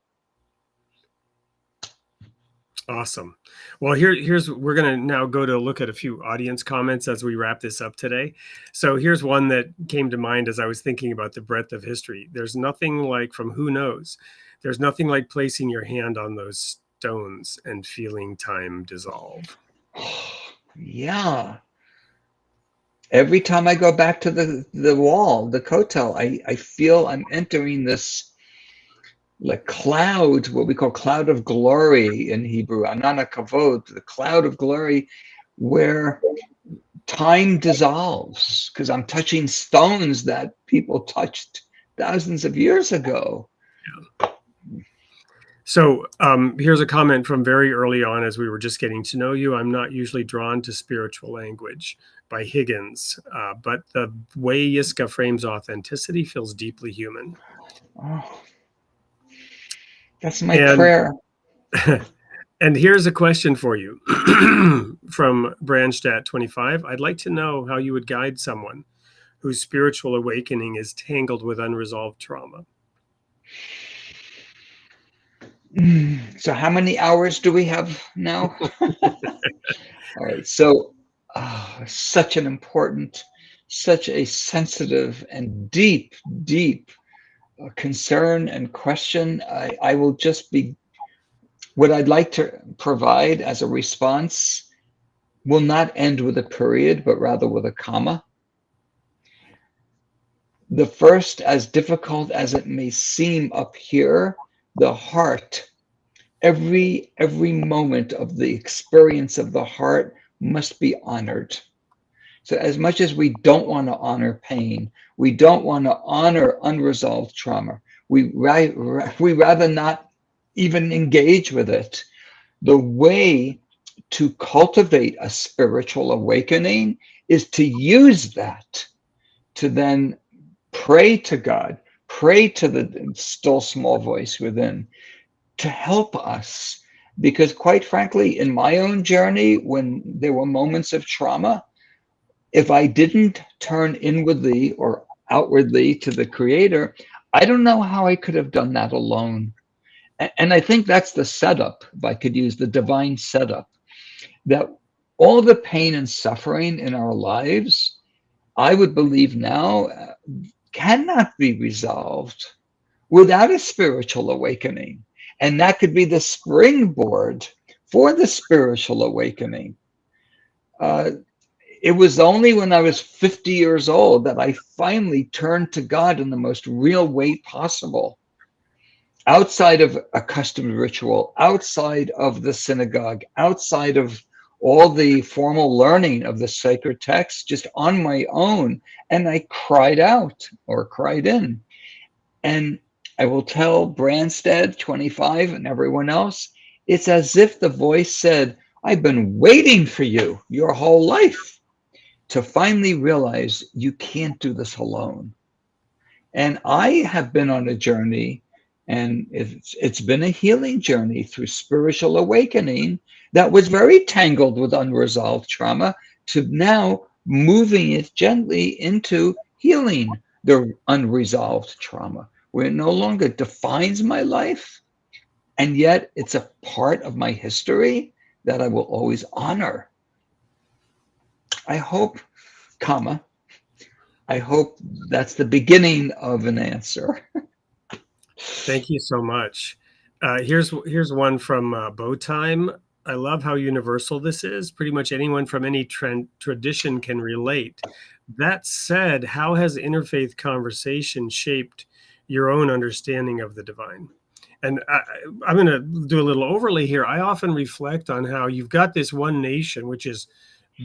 B: Awesome. Well, here's we're going to now go to look at a few audience comments as we wrap this up today. So here's one that came to mind as I was thinking about the breadth of history. There's nothing like, from Who Knows, there's nothing like placing your hand on those stones and feeling time dissolve.
C: Yeah. Every time I go back to the wall, the kotel, I feel I'm entering this like cloud, what we call cloud of glory in Hebrew, anana kavod, the cloud of glory, where time dissolves because I'm touching stones that people touched thousands of years ago.
B: Yeah. So here's a comment from very early on as we were just getting to know you. I'm not usually drawn to spiritual language, by Higgins, but the way Yiscah frames authenticity feels deeply human.
C: Oh, that's my prayer.
B: And here's a question for you from Branchstat 25. I'd like to know how you would guide someone whose spiritual awakening is tangled with unresolved trauma.
C: So how many hours do we have now? All right. So such an important, such a sensitive and deep concern and question. I will just be, what I'd like to provide as a response will not end with a period, but rather with a comma. The first, as difficult as it may seem up here, the heart, every moment of the experience of the heart must be honored. So as much as we don't want to honor pain, we don't want to honor unresolved trauma, we rather not even engage with it. The way to cultivate a spiritual awakening is to use that to then pray to God, pray to the still small voice within to help us. Because quite frankly, in my own journey, when there were moments of trauma, if I didn't turn inwardly or outwardly to the Creator, I don't know how I could have done that alone. And I think that's the setup, if I could use the divine setup, that all the pain and suffering in our lives, I would believe now, cannot be resolved without a spiritual awakening. And that could be the springboard for the spiritual awakening. it was only when I was 50 years old that I finally turned to God in the most real way possible, outside of accustomed ritual, outside of the synagogue, outside of all the formal learning of the sacred text, just on my own. And I cried out or cried in. And I will tell Branstad, 25, and everyone else, it's as if the voice said, I've been waiting for you your whole life to finally realize you can't do this alone. And I have been on a journey, and it's been a healing journey through spiritual awakening that was very tangled with unresolved trauma, to now moving it gently into healing the unresolved trauma, where it no longer defines my life, and yet it's a part of my history that I will always honor. I hope, I hope that's the beginning of an answer.
B: Thank you so much. Here's one from Bowtime. I love how universal this is. Pretty much anyone from any tradition can relate. That said, how has interfaith conversation shaped your own understanding of the divine? And I'm going to do a little overlay here. I often reflect on how you've got this one nation, which is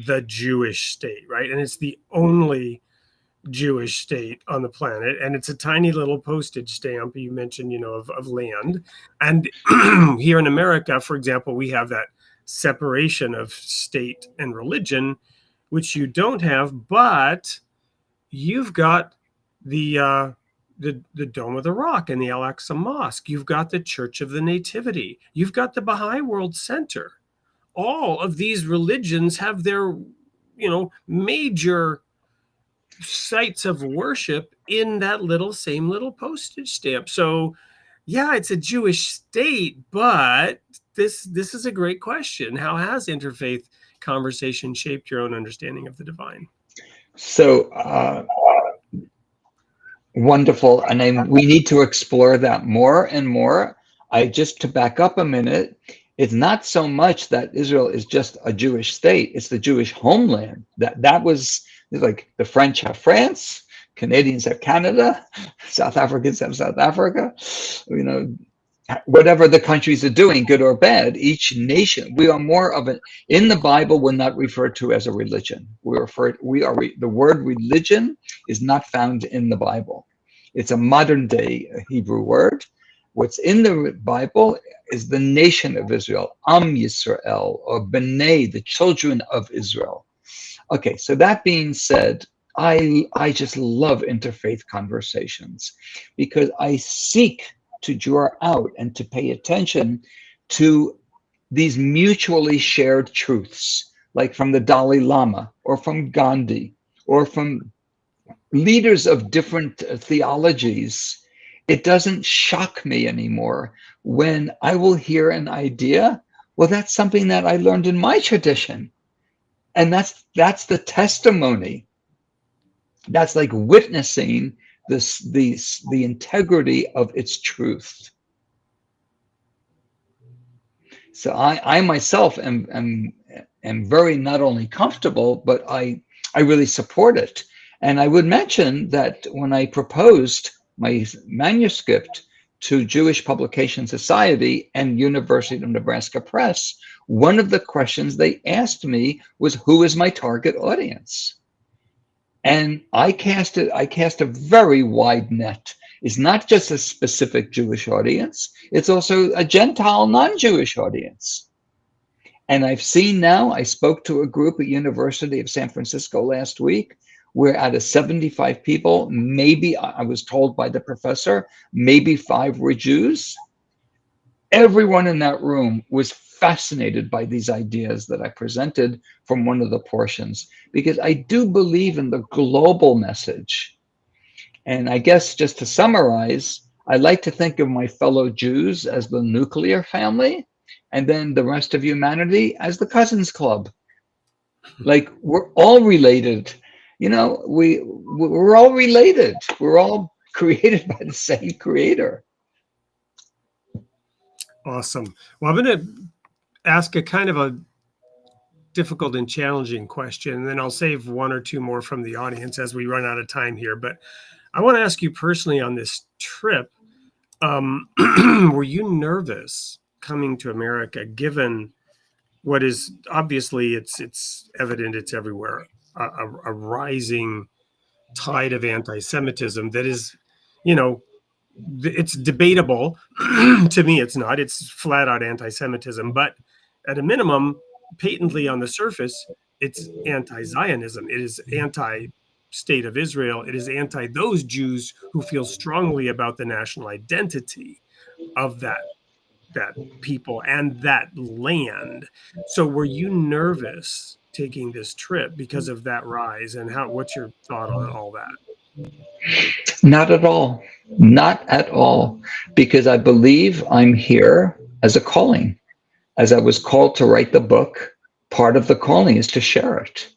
B: the Jewish state, right? And it's the only Jewish state on the planet, and it's a tiny little postage stamp you mentioned, of land. And here in America, for example, we have that separation of state and religion, which you don't have, but you've got the Dome of the Rock and the Al-Aqsa Mosque. You've got the Church of the Nativity. You've got the Baha'i World Center. All of these religions have their, major sites of worship in that same little postage stamp. So yeah, it's a Jewish state, but this is a great question. How has interfaith conversation shaped your own understanding of the divine?
C: So wonderful. And we need to explore that more and more. To back up a minute, it's not so much that Israel is just a Jewish state, it's the Jewish homeland. That was like the French have France, Canadians have Canada, South Africans have South Africa. Whatever the countries are doing, good or bad, each nation, we are more of in the Bible, we're not referred to as a religion. The word religion is not found in the Bible. It's a modern day Hebrew word. What's in the Bible is the nation of Israel, Am Yisrael, or B'nai, the children of Israel. Okay, so that being said, I just love interfaith conversations because I seek to draw out and to pay attention to these mutually shared truths, like from the Dalai Lama or from Gandhi or from leaders of different theologies. It doesn't shock me anymore when I will hear an idea. Well, that's something that I learned in my tradition. And that's the testimony. That's like witnessing the integrity of its truth. So I myself am very not only comfortable, but I really support it. And I would mention that when I proposed my manuscript to Jewish Publication Society and University of Nebraska Press, one of the questions they asked me was, who is my target audience? And I cast a very wide net. It's not just a specific Jewish audience, it's also a Gentile non-Jewish audience. And I've seen now, I spoke to a group at University of San Francisco last week, where out of 75 people, maybe, I was told by the professor, maybe 5 were Jews. Everyone in that room was fascinated by these ideas that I presented from one of the portions, because I do believe in the global message. And I guess just to summarize, I like to think of my fellow Jews as the nuclear family, and then the rest of humanity as the cousins club. Like, we're all related. We're all related. We're all created by the same creator.
B: Awesome. Well, I'm going to ask a kind of difficult and challenging question. And then I'll save one or two more from the audience as we run out of time here. But I want to ask you personally on this trip, were you nervous coming to America, given what is obviously it's evident, it's everywhere, a rising tide of anti-Semitism that is, you know, it's debatable. To me, it's not. It's flat out anti-Semitism, but at a minimum, patently on the surface, it's anti-Zionism. It is anti-state of Israel. It is anti those Jews who feel strongly about the national identity of that people and that land. So were you nervous taking this trip because of that rise? And what's your thought on all that?
C: Not at all. Not at all. Because I believe I'm here as a calling. As I was called to write the book, part of the calling is to share it.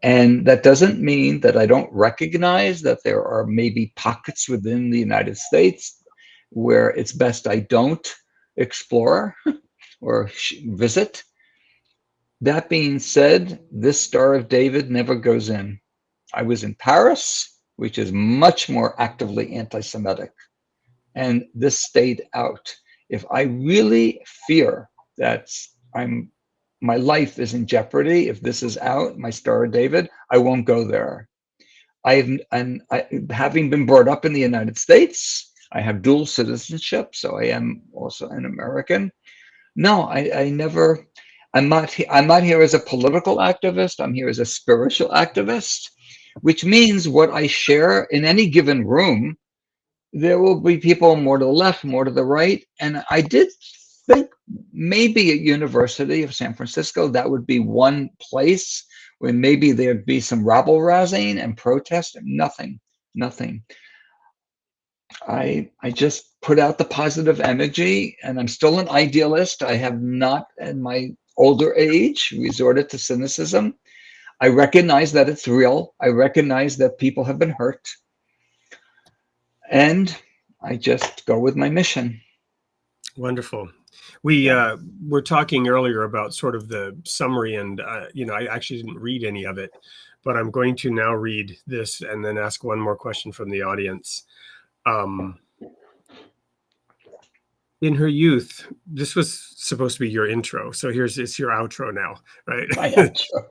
C: And that doesn't mean that I don't recognize that there are maybe pockets within the United States where it's best I don't explore or visit. That being said, this Star of David never goes in. I was in Paris, which is much more actively anti-Semitic, and this stayed out. If I really fear that my life is in jeopardy, if this is out, my Star of David, I won't go there. Having been brought up in the United States, I have dual citizenship, so I am also an American. No, I never. I'm not here as a political activist. I'm here as a spiritual activist, which means what I share in any given room, there will be people more to the left, more to the right. And I did think maybe at University of San Francisco, that would be one place where maybe there'd be some rabble rousing and protest. Nothing. I just put out the positive energy, and I'm still an idealist. I have not, in my older age, resorted to cynicism. I recognize that it's real. I recognize that people have been hurt. And I just go with my mission.
B: Wonderful. We were talking earlier about sort of the summary, and I actually didn't read any of it, but I'm going to now read this and then ask one more question from the audience. In her youth, this was supposed to be your intro, so it's your outro now, right?
C: My outro.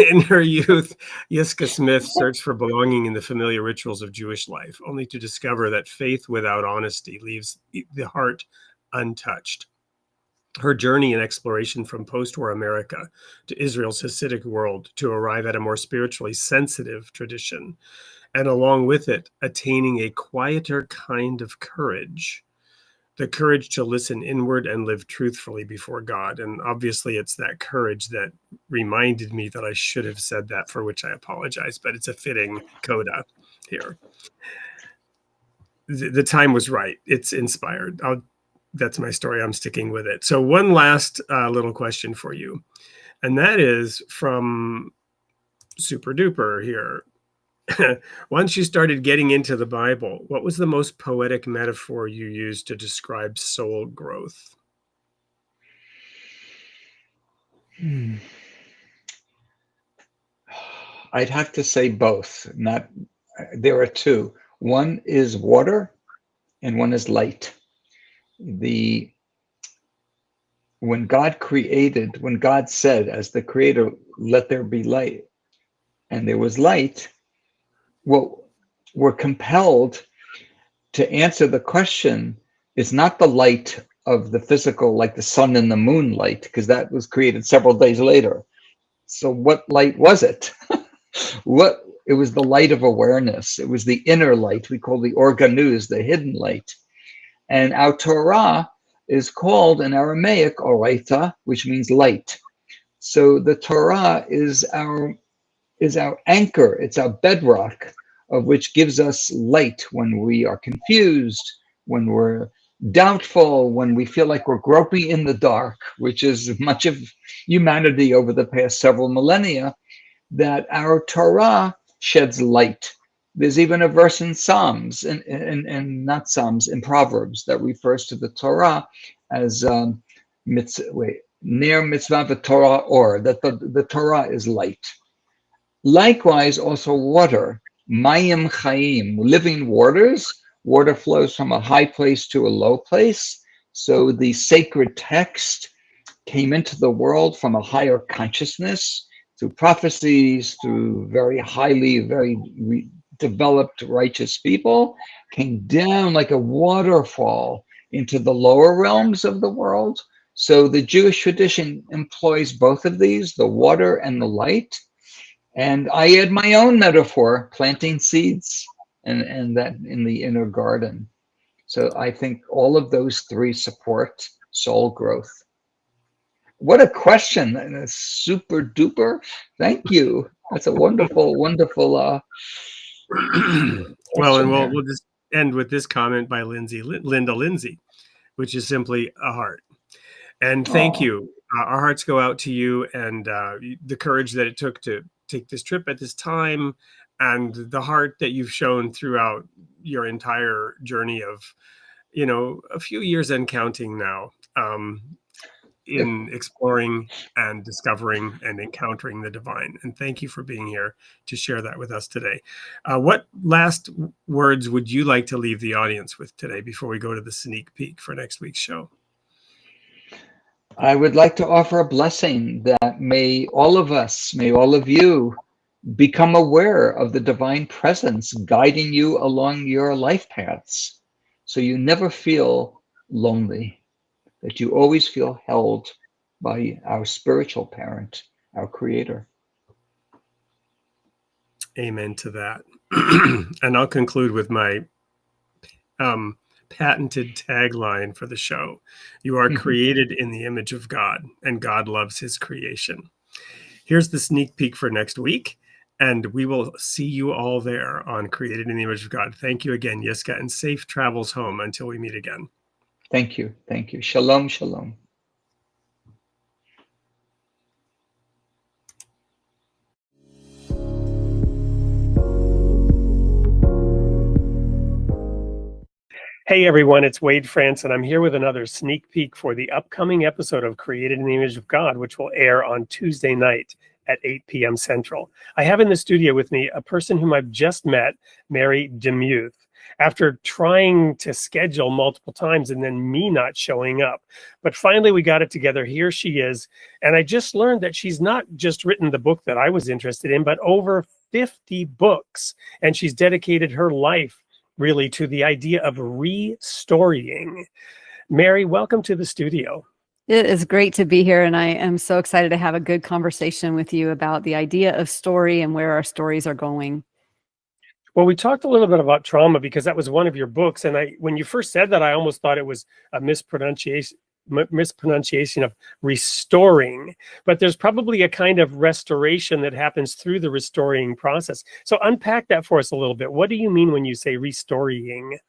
B: In her youth, Yiscah Smith searched for belonging in the familiar rituals of Jewish life, only to discover that faith without honesty leaves the heart untouched. Her journey and exploration from post-war America to Israel's Hasidic world to arrive at a more spiritually sensitive tradition, and along with it, attaining a quieter kind of courage, the courage to listen inward and live truthfully before God. And obviously it's that courage that reminded me that I should have said that, for which I apologize, but it's a fitting coda here. The time was right. It's inspired. That's my story. I'm sticking with it. So one last little question for you. And that is from Super Duper here. Once you started getting into the Bible, what was the most poetic metaphor you used to describe soul growth?
C: I'd have to say both. There are two. One is water and one is light. When God said, as the creator, let there be light, and there was light, well, we're compelled to answer the question. It's not the light of the physical, like the sun and the moon light, because that was created several days later. So what light was it? It was the light of awareness. It was the inner light we call the organuz, the hidden light. And our Torah is called in Aramaic oraita, which means light. So the Torah is our anchor. It's our bedrock, of which gives us light when we are confused, when we're doubtful, when we feel like we're groping in the dark, which is much of humanity over the past several millennia, that our Torah sheds light. There's even a verse in Psalms, and not Psalms, in Proverbs, that refers to the Torah as ner mitzvah v'torah or, that the Torah is light. Likewise, also water, mayim chaim, living waters. Water flows from a high place to a low place. So the sacred text came into the world from a higher consciousness through prophecies, through very highly, very developed righteous people, came down like a waterfall into the lower realms of the world. So the Jewish tradition employs both of these, the water and the light. And I add my own metaphor, planting seeds, and that in the inner garden. So I think all of those three support soul growth. What a question. That's super duper. Thank you. That's a wonderful, wonderful
B: Well, and
C: there.
B: we'll just end with this comment by Linda Lindsay, which is simply a heart. And thank
C: Aw.
B: you. Our hearts go out to you, and the courage that it took to take this trip at this time, and the heart that you've shown throughout your entire journey of, a few years and counting now, in exploring and discovering and encountering the divine. And thank you for being here to share that with us today. What last words would you like to leave the audience with today before we go to the sneak peek for next week's show?
C: I would like to offer a blessing that may all of us, may all of you become aware of the divine presence guiding you along your life paths, so you never feel lonely, that you always feel held by our spiritual parent, our creator.
B: Amen to that. And I'll conclude with my patented tagline for the show. You are created in the image of God, and God loves his creation. Here's the sneak peek for next week, and we will see you all there on Created in the Image of God. Thank you again, Yiscah, and safe travels home until we meet again.
C: Thank you. Thank you. Shalom, shalom.
B: Hey everyone, it's Wade France, and I'm here with another sneak peek for the upcoming episode of Created in the Image of God, which will air on Tuesday night at 8 p.m. Central. I have in the studio with me a person whom I've just met, Mary Demuth, after trying to schedule multiple times and then me not showing up. But finally we got it together. Here she is. And I just learned that she's not just written the book that I was interested in, but over 50 books. And she's dedicated her life really to the idea of restorying. Mary, welcome to the studio.
E: It is great to be here, and I am so excited to have a good conversation with you about the idea of story and where our stories are going.
B: Well, we talked a little bit about trauma because that was one of your books, and when you first said that, I almost thought it was a mispronunciation of restoring, but there's probably a kind of restoration that happens through the restoring process. So unpack that for us a little bit. What do you mean when you say restoring?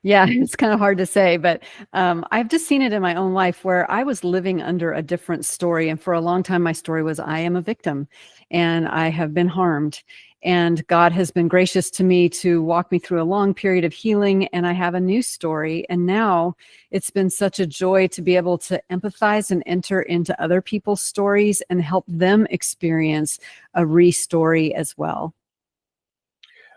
E: Yeah, it's kind of hard to say, but I've just seen it in my own life where I was living under a different story. And for a long time, my story was I am a victim and I have been harmed. And God has been gracious to me to walk me through a long period of healing. And I have a new story. And now it's been such a joy to be able to empathize and enter into other people's stories and help them experience a re-story as well.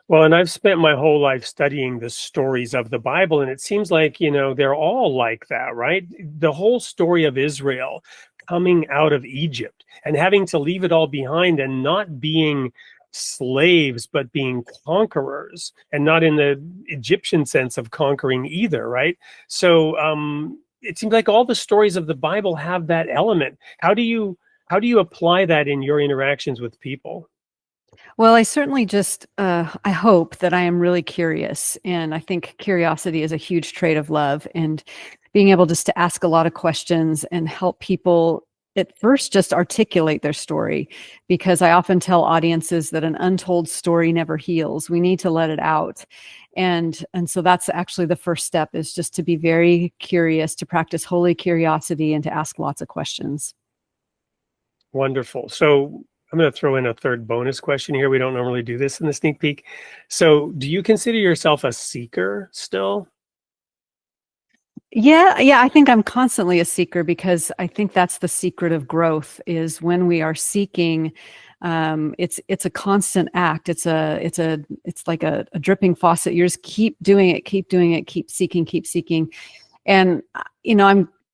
B: Well, and I've spent my whole life studying the stories of the Bible, and it seems like, they're all like that, right? The whole story of Israel coming out of Egypt and having to leave it all behind and not being slaves, but being conquerors, and not in the Egyptian sense of conquering either, right? So it seems like all the stories of the Bible have that element. How do you apply that in your interactions with people?
E: Well, I certainly just, I hope that I am really curious. And I think curiosity is a huge trait of love, and being able just to ask a lot of questions and help people at first just articulate their story, because I often tell audiences that an untold story never heals. We need to let it out. And so that's actually the first step, is just to be very curious, to practice holy curiosity, and to ask lots of questions.
B: Wonderful. So I'm going to throw in a third bonus question here. We don't normally do this in the sneak peek. So do you consider yourself a seeker still?
E: Yeah, I think I'm constantly a seeker, because I think that's the secret of growth, is when we are seeking. It's a constant act. It's like a dripping faucet. You just keep doing it, keep seeking. And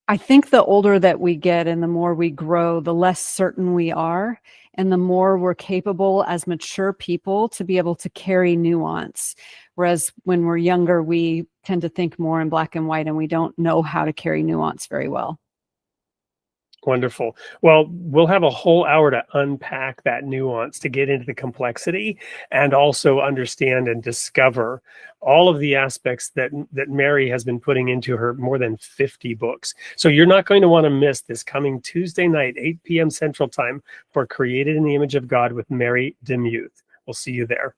E: I think the older that we get and the more we grow, the less certain we are, and the more we're capable as mature people to be able to carry nuance. Whereas when we're younger, we tend to think more in black and white, and we don't know how to carry nuance very well.
B: Wonderful. Well, we'll have a whole hour to unpack that nuance, to get into the complexity, and also understand and discover all of the aspects that Mary has been putting into her more than 50 books. So you're not going to want to miss this coming Tuesday night, 8 p.m. Central Time, for Created in the Image of God with Mary DeMuth. We'll see you there.